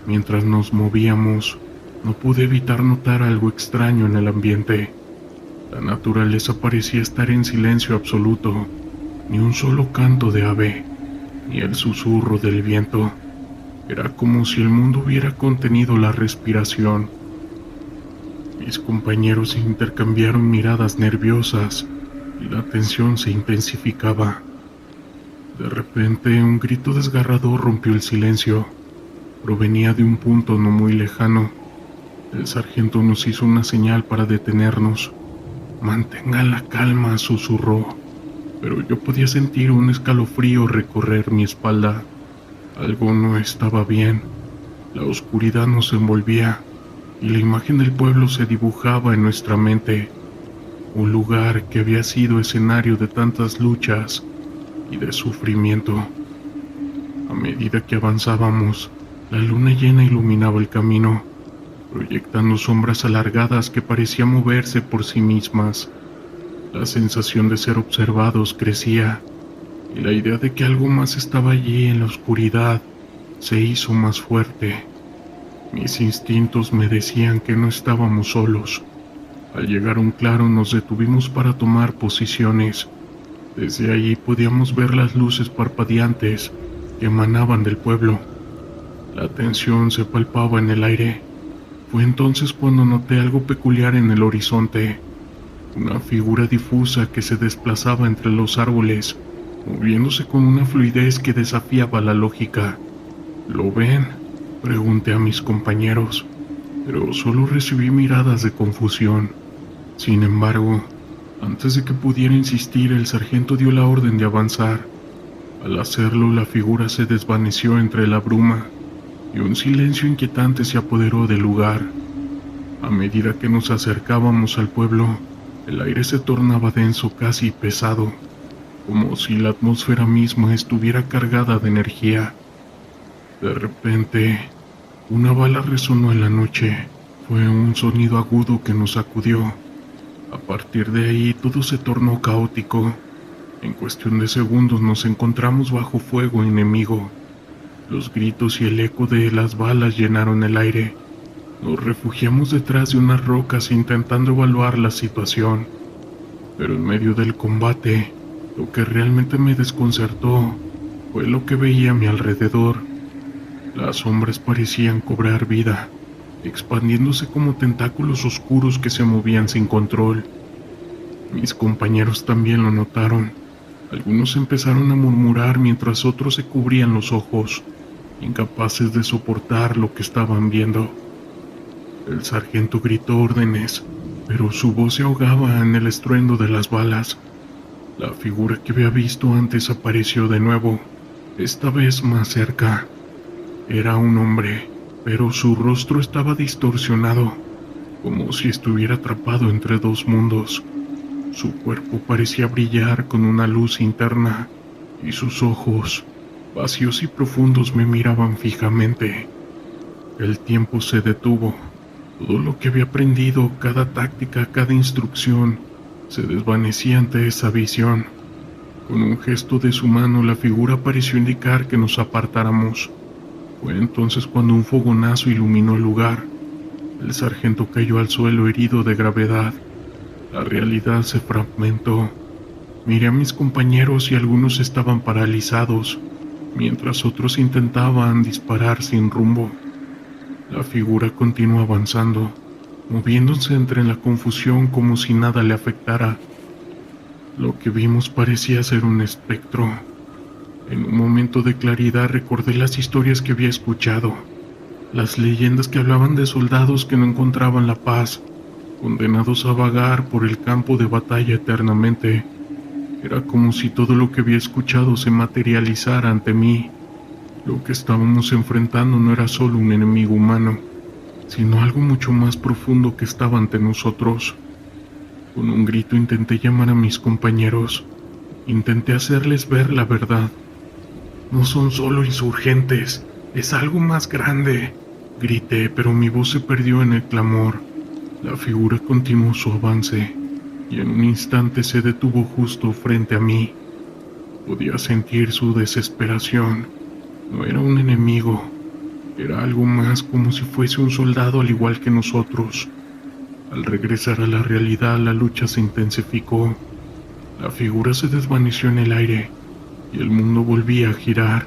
Mientras nos movíamos, no pude evitar notar algo extraño en el ambiente. La naturaleza parecía estar en silencio absoluto, ni un solo canto de ave, ni el susurro del viento. Era como si el mundo hubiera contenido la respiración. Mis compañeros intercambiaron miradas nerviosas y la tensión se intensificaba. De repente, un grito desgarrador rompió el silencio. Provenía de un punto no muy lejano. El sargento nos hizo una señal para detenernos. «Mantengan la calma», susurró, pero yo podía sentir un escalofrío recorrer mi espalda. Algo no estaba bien. La oscuridad nos envolvía y la imagen del pueblo se dibujaba en nuestra mente. Un lugar que había sido escenario de tantas luchas y de sufrimiento. A medida que avanzábamos, la luna llena iluminaba el camino, proyectando sombras alargadas que parecían moverse por sí mismas. La sensación de ser observados crecía, y la idea de que algo más estaba allí en la oscuridad se hizo más fuerte. Mis instintos me decían que no estábamos solos. Al llegar a un claro nos detuvimos para tomar posiciones. Desde allí podíamos ver las luces parpadeantes que emanaban del pueblo. La tensión se palpaba en el aire. Fue entonces cuando noté algo peculiar en el horizonte. Una figura difusa que se desplazaba entre los árboles, moviéndose con una fluidez que desafiaba la lógica. «¿Lo ven?», pregunté a mis compañeros, pero solo recibí miradas de confusión. Sin embargo, antes de que pudiera insistir, el sargento dio la orden de avanzar. Al hacerlo, la figura se desvaneció entre la bruma y un silencio inquietante se apoderó del lugar. A medida que nos acercábamos al pueblo, el aire se tornaba denso, casi pesado, como si la atmósfera misma estuviera cargada de energía. De repente, una bala resonó en la noche. Fue un sonido agudo que nos sacudió. A partir de ahí todo se tornó caótico. En cuestión de segundos nos encontramos bajo fuego enemigo. Los gritos y el eco de las balas llenaron el aire. Nos refugiamos detrás de unas rocas intentando evaluar la situación. Pero en medio del combate, lo que realmente me desconcertó fue lo que veía a mi alrededor. Las sombras parecían cobrar vida, expandiéndose como tentáculos oscuros que se movían sin control. Mis compañeros también lo notaron. Algunos empezaron a murmurar mientras otros se cubrían los ojos, incapaces de soportar lo que estaban viendo. El sargento gritó órdenes, pero su voz se ahogaba en el estruendo de las balas. La figura que había visto antes apareció de nuevo, esta vez más cerca. Era un hombre, pero su rostro estaba distorsionado, como si estuviera atrapado entre dos mundos. Su cuerpo parecía brillar con una luz interna, y sus ojos, vacíos y profundos, me miraban fijamente. El tiempo se detuvo. Todo lo que había aprendido, cada táctica, cada instrucción, se desvanecía ante esa visión. Con un gesto de su mano, la figura pareció indicar que nos apartáramos. Fue entonces cuando un fogonazo iluminó el lugar. El sargento cayó al suelo herido de gravedad. La realidad se fragmentó. Miré a mis compañeros y algunos estaban paralizados, mientras otros intentaban disparar sin rumbo. La figura continuó avanzando, moviéndose entre la confusión como si nada le afectara. Lo que vimos parecía ser un espectro. En un momento de claridad recordé las historias que había escuchado, las leyendas que hablaban de soldados que no encontraban la paz, condenados a vagar por el campo de batalla eternamente. Era como si todo lo que había escuchado se materializara ante mí. Lo que estábamos enfrentando no era solo un enemigo humano, sino algo mucho más profundo que estaba ante nosotros. Con un grito intenté llamar a mis compañeros. Intenté hacerles ver la verdad. No son solo insurgentes, es algo más grande. Grité, pero mi voz se perdió en el clamor. La figura continuó su avance, y en un instante se detuvo justo frente a mí. Podía sentir su desesperación. No era un enemigo, era algo más, como si fuese un soldado al igual que nosotros. Al regresar a la realidad, la lucha se intensificó. La figura se desvaneció en el aire, y el mundo volvía a girar.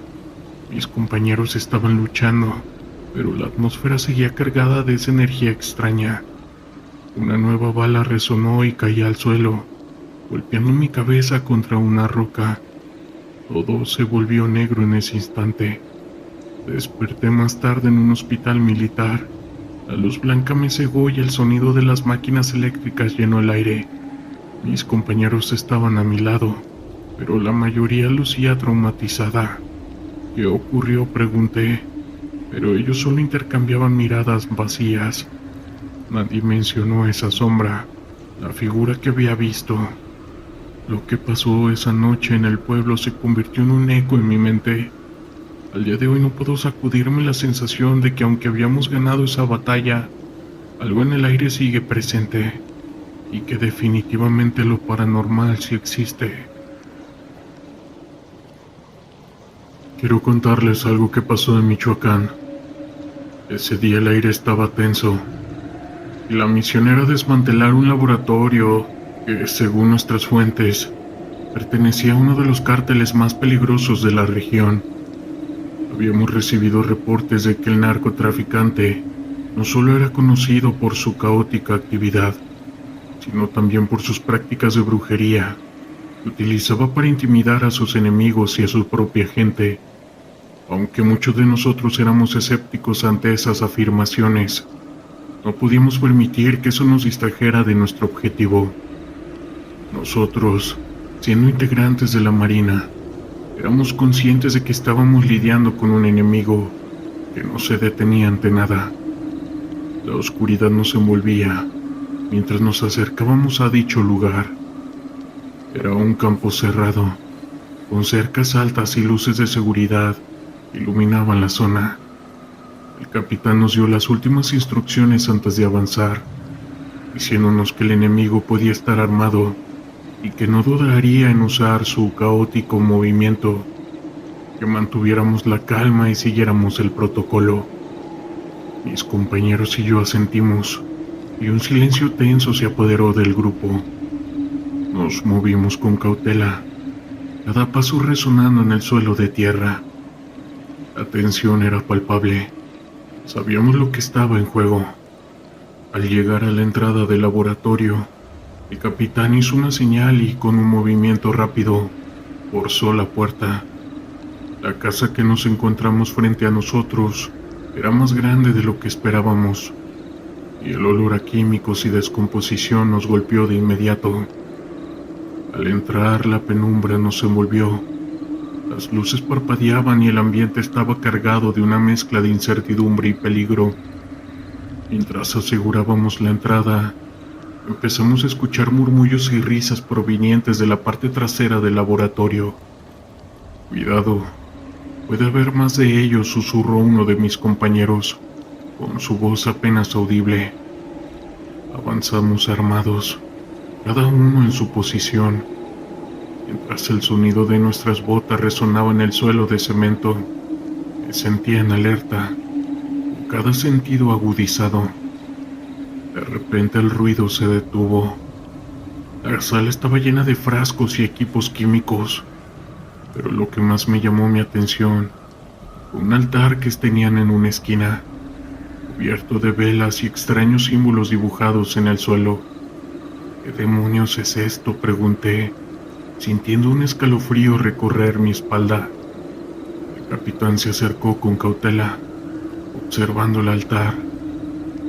Mis compañeros estaban luchando, pero la atmósfera seguía cargada de esa energía extraña. Una nueva bala resonó y caí al suelo, golpeando mi cabeza contra una roca. Todo se volvió negro en ese instante. Desperté más tarde en un hospital militar. La luz blanca me cegó y el sonido de las máquinas eléctricas llenó el aire. Mis compañeros estaban a mi lado, pero la mayoría lucía traumatizada. ¿Qué ocurrió?, pregunté, pero ellos solo intercambiaban miradas vacías. Nadie mencionó esa sombra, la figura que había visto. Lo que pasó esa noche en el pueblo se convirtió en un eco en mi mente. Al día de hoy no puedo sacudirme la sensación de que aunque habíamos ganado esa batalla, algo en el aire sigue presente, y que definitivamente lo paranormal sí existe. Quiero contarles algo que pasó en Michoacán. Ese día el aire estaba tenso, y la misión era desmantelar un laboratorio que, según nuestras fuentes, pertenecía a uno de los cárteles más peligrosos de la región. Habíamos recibido reportes de que el narcotraficante no solo era conocido por su caótica actividad, sino también por sus prácticas de brujería, que utilizaba para intimidar a sus enemigos y a su propia gente. Aunque muchos de nosotros éramos escépticos ante esas afirmaciones, no podíamos permitir que eso nos distrajera de nuestro objetivo. Nosotros, siendo integrantes de la Marina, éramos conscientes de que estábamos lidiando con un enemigo que no se detenía ante nada. La oscuridad nos envolvía mientras nos acercábamos a dicho lugar. Era un campo cerrado, con cercas altas y luces de seguridad que iluminaban la zona. El capitán nos dio las últimas instrucciones antes de avanzar, diciéndonos que el enemigo podía estar armado y que no dudaría en usar su caótico movimiento, que mantuviéramos la calma y siguiéramos el protocolo. Mis compañeros y yo asentimos, y un silencio tenso se apoderó del grupo. Nos movimos con cautela, cada paso resonando en el suelo de tierra. La tensión era palpable. Sabíamos lo que estaba en juego. Al llegar a la entrada del laboratorio, el capitán hizo una señal y, con un movimiento rápido, forzó la puerta. La casa que nos encontramos frente a nosotros era más grande de lo que esperábamos, y el olor a químicos y descomposición nos golpeó de inmediato. Al entrar, la penumbra nos envolvió. Las luces parpadeaban y el ambiente estaba cargado de una mezcla de incertidumbre y peligro. Mientras asegurábamos la entrada, empezamos a escuchar murmullos y risas provenientes de la parte trasera del laboratorio. «Cuidado, puede haber más de ellos», susurró uno de mis compañeros, con su voz apenas audible. Avanzamos armados, cada uno en su posición, mientras el sonido de nuestras botas resonaba en el suelo de cemento. Me sentía en alerta, con cada sentido agudizado. De repente el ruido se detuvo. La sala estaba llena de frascos y equipos químicos, pero lo que más me llamó mi atención fue un altar que tenían en una esquina, cubierto de velas y extraños símbolos dibujados en el suelo. ¿Qué demonios es esto?, pregunté, sintiendo un escalofrío recorrer mi espalda. El capitán se acercó con cautela, observando el altar.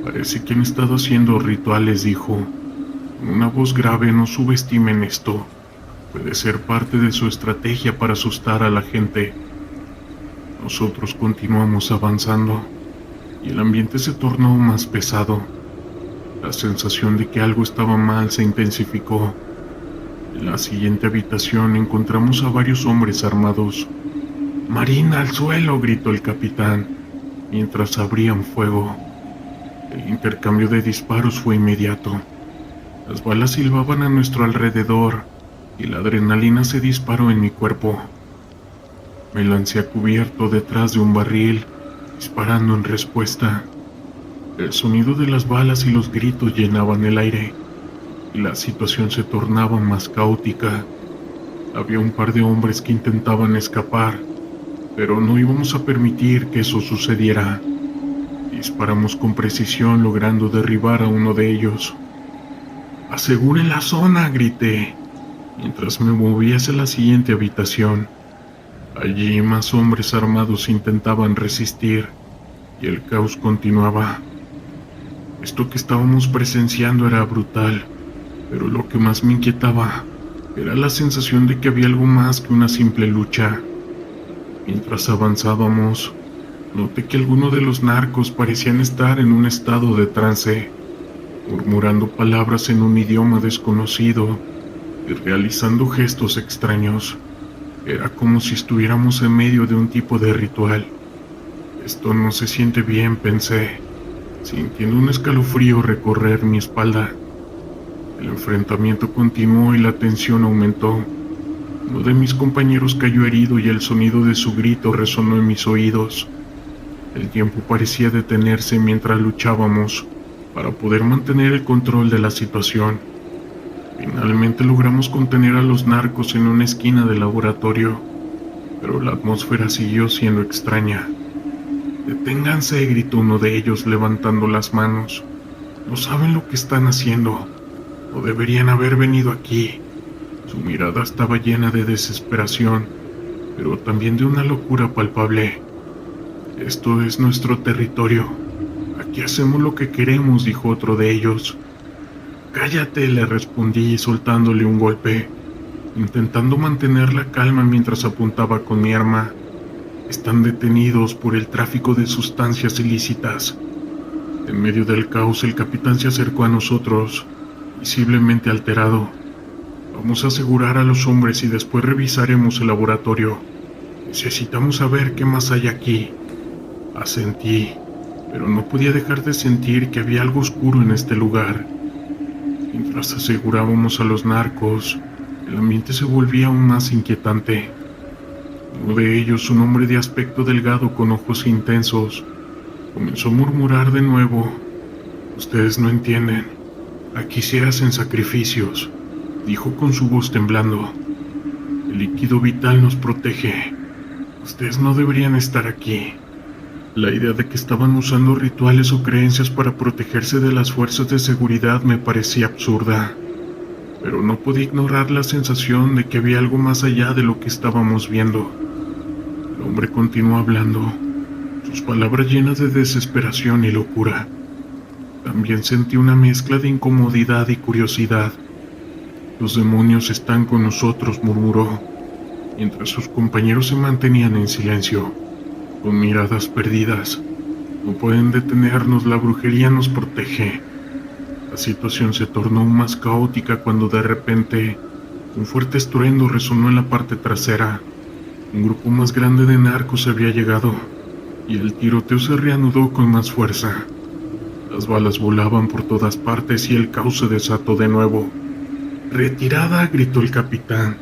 Parece que han estado haciendo rituales, dijo. Con una voz grave: no subestimen esto. Puede ser parte de su estrategia para asustar a la gente. Nosotros continuamos avanzando, y el ambiente se tornó más pesado. La sensación de que algo estaba mal se intensificó. En la siguiente habitación encontramos a varios hombres armados. «¡Marina, al suelo!», gritó el capitán, mientras abrían fuego. El intercambio de disparos fue inmediato. Las balas silbaban a nuestro alrededor y la adrenalina se disparó en mi cuerpo. Me lancé a cubierto detrás de un barril, disparando en respuesta. El sonido de las balas y los gritos llenaban el aire, y la situación se tornaba más caótica. Había un par de hombres que intentaban escapar, pero no íbamos a permitir que eso sucediera. Disparamos con precisión, logrando derribar a uno de ellos. «¡Aseguren la zona!», grité, mientras me movía hacia la siguiente habitación. Allí más hombres armados intentaban resistir, y el caos continuaba. Esto que estábamos presenciando era brutal, pero lo que más me inquietaba era la sensación de que había algo más que una simple lucha. Mientras avanzábamos, noté que algunos de los narcos parecían estar en un estado de trance, murmurando palabras en un idioma desconocido y realizando gestos extraños. Era como si estuviéramos en medio de un tipo de ritual. Esto no se siente bien, pensé, sintiendo un escalofrío recorrer mi espalda. El enfrentamiento continuó y la tensión aumentó. Uno de mis compañeros cayó herido y el sonido de su grito resonó en mis oídos. El tiempo parecía detenerse mientras luchábamos para poder mantener el control de la situación. Finalmente logramos contener a los narcos en una esquina del laboratorio, pero la atmósfera siguió siendo extraña. «¡Deténganse!», gritó uno de ellos levantando las manos. «No saben lo que están haciendo. No deberían haber venido aquí». Su mirada estaba llena de desesperación, pero también de una locura palpable. «Esto es nuestro territorio. Aquí hacemos lo que queremos», dijo otro de ellos. «Cállate», le respondí soltándole un golpe, intentando mantener la calma mientras apuntaba con mi arma. «Están detenidos por el tráfico de sustancias ilícitas». En medio del caos, el capitán se acercó a nosotros, visiblemente alterado. «Vamos a asegurar a los hombres y después revisaremos el laboratorio. Necesitamos saber qué más hay aquí». Asentí, pero no podía dejar de sentir que había algo oscuro en este lugar. Mientras asegurábamos a los narcos, el ambiente se volvía aún más inquietante. Uno de ellos, un hombre de aspecto delgado con ojos intensos, comenzó a murmurar de nuevo. «Ustedes no entienden. Aquí se hacen sacrificios», dijo con su voz temblando. «El líquido vital nos protege. Ustedes no deberían estar aquí». La idea de que estaban usando rituales o creencias para protegerse de las fuerzas de seguridad me parecía absurda, pero no podía ignorar la sensación de que había algo más allá de lo que estábamos viendo. El hombre continuó hablando, sus palabras llenas de desesperación y locura. También sentí una mezcla de incomodidad y curiosidad. «Los demonios están con nosotros», murmuró, mientras sus compañeros se mantenían en silencio, con miradas perdidas. «No pueden detenernos, la brujería nos protege». La situación se tornó aún más caótica cuando de repente un fuerte estruendo resonó en la parte trasera. Un grupo más grande de narcos había llegado, y el tiroteo se reanudó con más fuerza. Las balas volaban por todas partes y el caos se desató de nuevo. «¡Retirada!», gritó el capitán,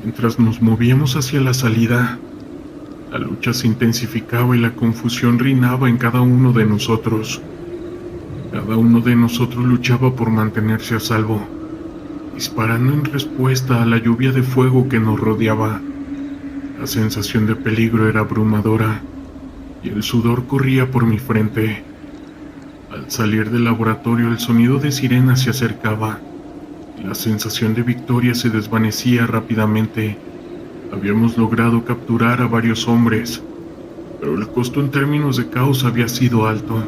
mientras nos movíamos hacia la salida. La lucha se intensificaba y la confusión reinaba en cada uno de nosotros. Cada uno de nosotros luchaba por mantenerse a salvo. disparando en respuesta a la lluvia de fuego que nos rodeaba. La sensación de peligro era abrumadora y el sudor corría por mi frente. Al salir del laboratorio, el sonido de sirenas se acercaba y la sensación de victoria se desvanecía rápidamente. Habíamos logrado capturar a varios hombres, pero el costo en términos de caos había sido alto.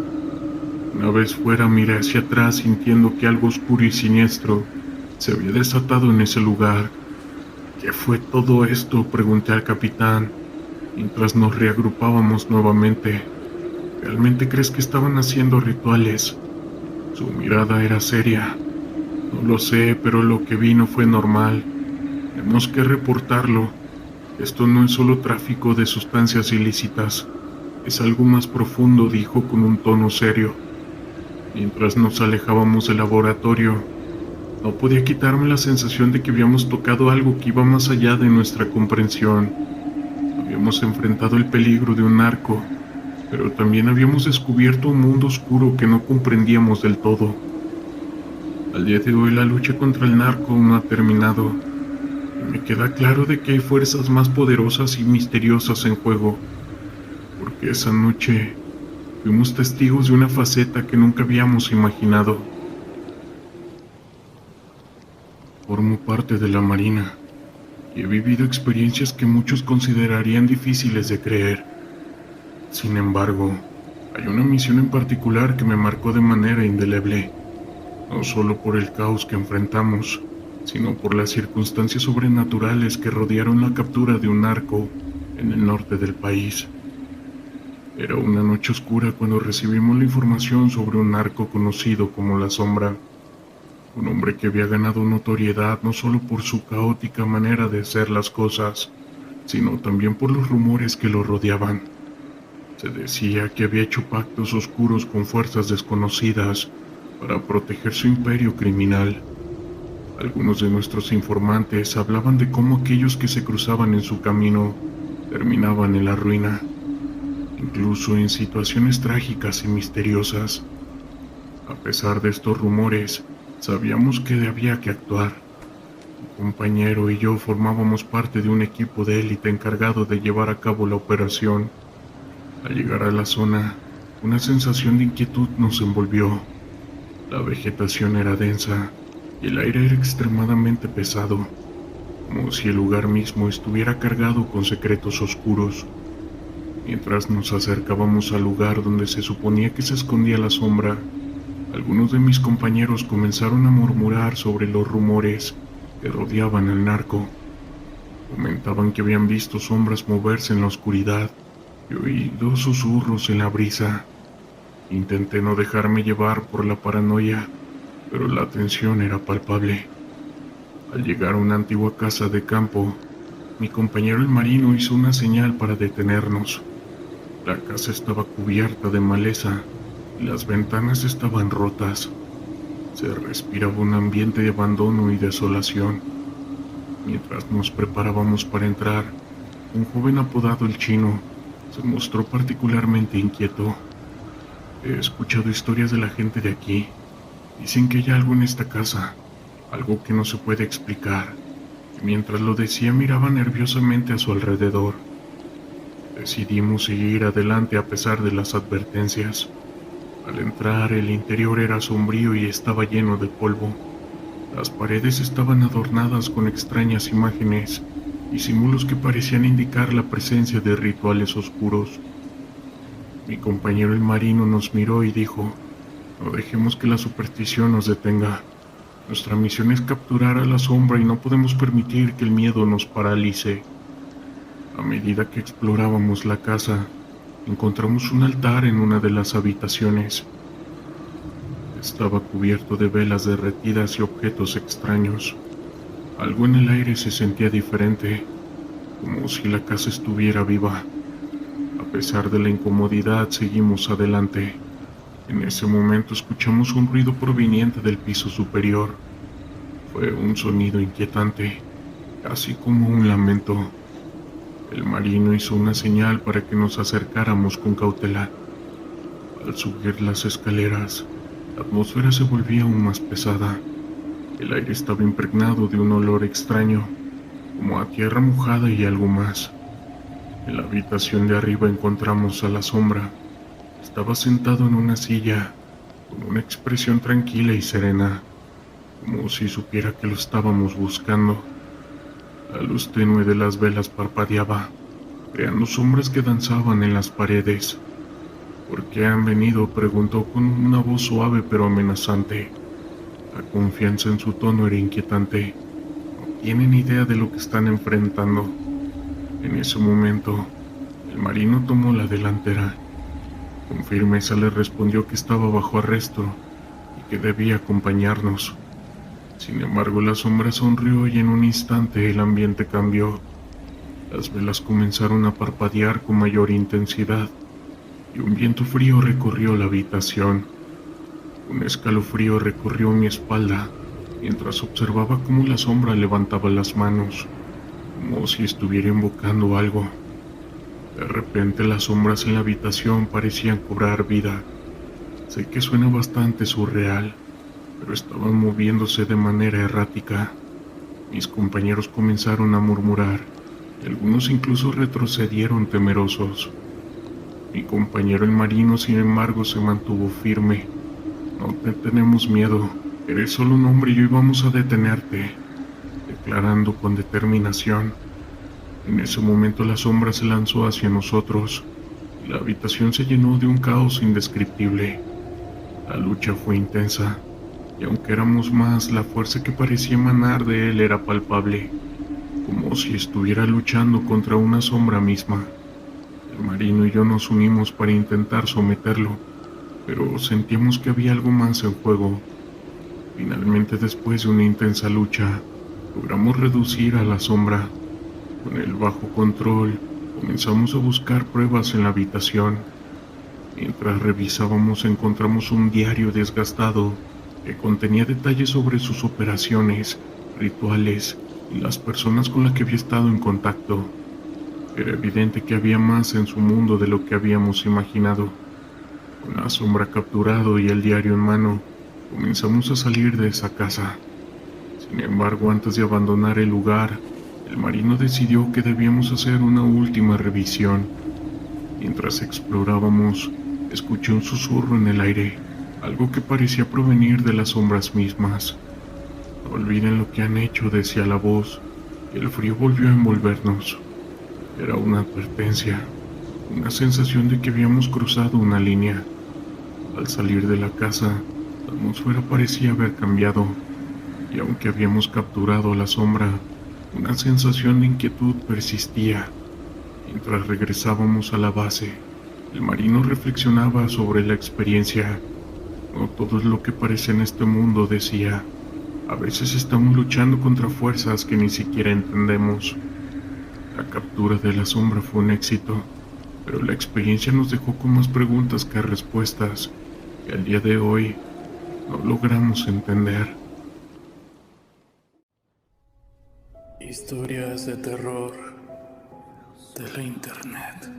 Una vez fuera, miré hacia atrás sintiendo que algo oscuro y siniestro se había desatado en ese lugar. ¿Qué fue todo esto?, pregunté al capitán, mientras nos reagrupábamos nuevamente. ¿Realmente crees que estaban haciendo rituales? Su mirada era seria. No lo sé, pero lo que vi no fue normal. Tenemos que reportarlo. Esto no es solo tráfico de sustancias ilícitas. Es algo más profundo, dijo con un tono serio. Mientras nos alejábamos del laboratorio, no podía quitarme la sensación de que habíamos tocado algo que iba más allá de nuestra comprensión. Habíamos enfrentado el peligro de un narco, pero también habíamos descubierto un mundo oscuro que no comprendíamos del todo. Al día de hoy la lucha contra el narco no ha terminado, y me queda claro de que hay fuerzas más poderosas y misteriosas en juego, porque esa noche fuimos testigos de una faceta que nunca habíamos imaginado. Formo parte de la Marina y he vivido experiencias que muchos considerarían difíciles de creer. Sin embargo, hay una misión en particular que me marcó de manera indeleble, no solo por el caos que enfrentamos, sino por las circunstancias sobrenaturales que rodearon la captura de un narco en el norte del país. Era una noche oscura cuando recibimos la información sobre un narco conocido como La Sombra, un hombre que había ganado notoriedad no solo por su caótica manera de hacer las cosas, sino también por los rumores que lo rodeaban. Se decía que había hecho pactos oscuros con fuerzas desconocidas para proteger su imperio criminal. Algunos de nuestros informantes hablaban de cómo aquellos que se cruzaban en su camino terminaban en la ruina, incluso en situaciones trágicas y misteriosas. A pesar de estos rumores, sabíamos que había que actuar. Mi compañero y yo formábamos parte de un equipo de élite encargado de llevar a cabo la operación. Al llegar a la zona, una sensación de inquietud nos envolvió. La vegetación era densa y el aire era extremadamente pesado, como si el lugar mismo estuviera cargado con secretos oscuros. Mientras nos acercábamos al lugar donde se suponía que se escondía La Sombra, algunos de mis compañeros comenzaron a murmurar sobre los rumores que rodeaban al narco. Comentaban que habían visto sombras moverse en la oscuridad y oído susurros en la brisa. Intenté no dejarme llevar por la paranoia, pero la tensión era palpable. Al llegar a una antigua casa de campo, mi compañero el marino hizo una señal para detenernos. La casa estaba cubierta de maleza y las ventanas estaban rotas. Se respiraba un ambiente de abandono y desolación. Mientras nos preparábamos para entrar, un joven apodado El Chino se mostró particularmente inquieto. He escuchado historias de la gente de aquí. Dicen que hay algo en esta casa, algo que no se puede explicar. Y mientras lo decía miraba nerviosamente a su alrededor. Decidimos seguir adelante a pesar de las advertencias. Al entrar, el interior era sombrío y estaba lleno de polvo. Las paredes estaban adornadas con extrañas imágenes y símbolos que parecían indicar la presencia de rituales oscuros. Mi compañero el marino nos miró y dijo: "No dejemos que la superstición nos detenga. Nuestra misión es capturar a La Sombra y no podemos permitir que el miedo nos paralice". A medida que explorábamos la casa, encontramos un altar en una de las habitaciones. Estaba cubierto de velas derretidas y objetos extraños. Algo en el aire se sentía diferente, como si la casa estuviera viva. A pesar de la incomodidad, seguimos adelante. En ese momento escuchamos un ruido proveniente del piso superior. Fue un sonido inquietante, casi como un lamento. El marino hizo una señal para que nos acercáramos con cautela. Al subir las escaleras, la atmósfera se volvía aún más pesada. El aire estaba impregnado de un olor extraño, como a tierra mojada y algo más. En la habitación de arriba encontramos a la sombra. Estaba sentado en una silla, con una expresión tranquila y serena, como si supiera que lo estábamos buscando. La luz tenue de las velas parpadeaba, creando sombras que danzaban en las paredes. ¿Por qué han venido?, preguntó con una voz suave pero amenazante. La confianza en su tono era inquietante. No tienen idea de lo que están enfrentando. En ese momento, el marino tomó la delantera. Con firmeza le respondió que estaba bajo arresto y que debía acompañarnos. Sin embargo, la sombra sonrió y en un instante el ambiente cambió. Las velas comenzaron a parpadear con mayor intensidad y un viento frío recorrió la habitación. Un escalofrío recorrió mi espalda mientras observaba cómo la sombra levantaba las manos, como si estuviera invocando algo. De repente las sombras en la habitación parecían cobrar vida. Sé que suena bastante surreal, pero estaban moviéndose de manera errática. Mis compañeros comenzaron a murmurar, y algunos incluso retrocedieron temerosos. Mi compañero el marino, sin embargo, se mantuvo firme. No te tenemos miedo, eres solo un hombre y hoy vamos a detenerte, declarando con determinación. En ese momento la sombra se lanzó hacia nosotros, y la habitación se llenó de un caos indescriptible. La lucha fue intensa, y aunque éramos más, la fuerza que parecía emanar de él era palpable, como si estuviera luchando contra una sombra misma. El marino y yo nos unimos para intentar someterlo, pero sentíamos que había algo más en juego. Finalmente, después de una intensa lucha, logramos reducir a la sombra. Con el bajo control, comenzamos a buscar pruebas en la habitación. Mientras revisábamos, encontramos un diario desgastado que contenía detalles sobre sus operaciones, rituales y las personas con las que había estado en contacto. Era evidente que había más en su mundo de lo que habíamos imaginado. Con la sombra capturado y el diario en mano, comenzamos a salir de esa casa. Sin embargo, antes de abandonar el lugar, el marino decidió que debíamos hacer una última revisión. Mientras explorábamos, escuché un susurro en el aire, algo que parecía provenir de las sombras mismas. No olviden lo que han hecho, decía la voz, y el frío volvió a envolvernos. Era una advertencia, una sensación de que habíamos cruzado una línea. Al salir de la casa, la atmósfera parecía haber cambiado, y aunque habíamos capturado a la sombra, una sensación de inquietud persistía. Mientras regresábamos a la base, el marino reflexionaba sobre la experiencia. No todo es lo que parece en este mundo, decía. A veces estamos luchando contra fuerzas que ni siquiera entendemos. La captura de la sombra fue un éxito, pero la experiencia nos dejó con más preguntas que respuestas, que al día de hoy no logramos entender. Historias de terror de la internet.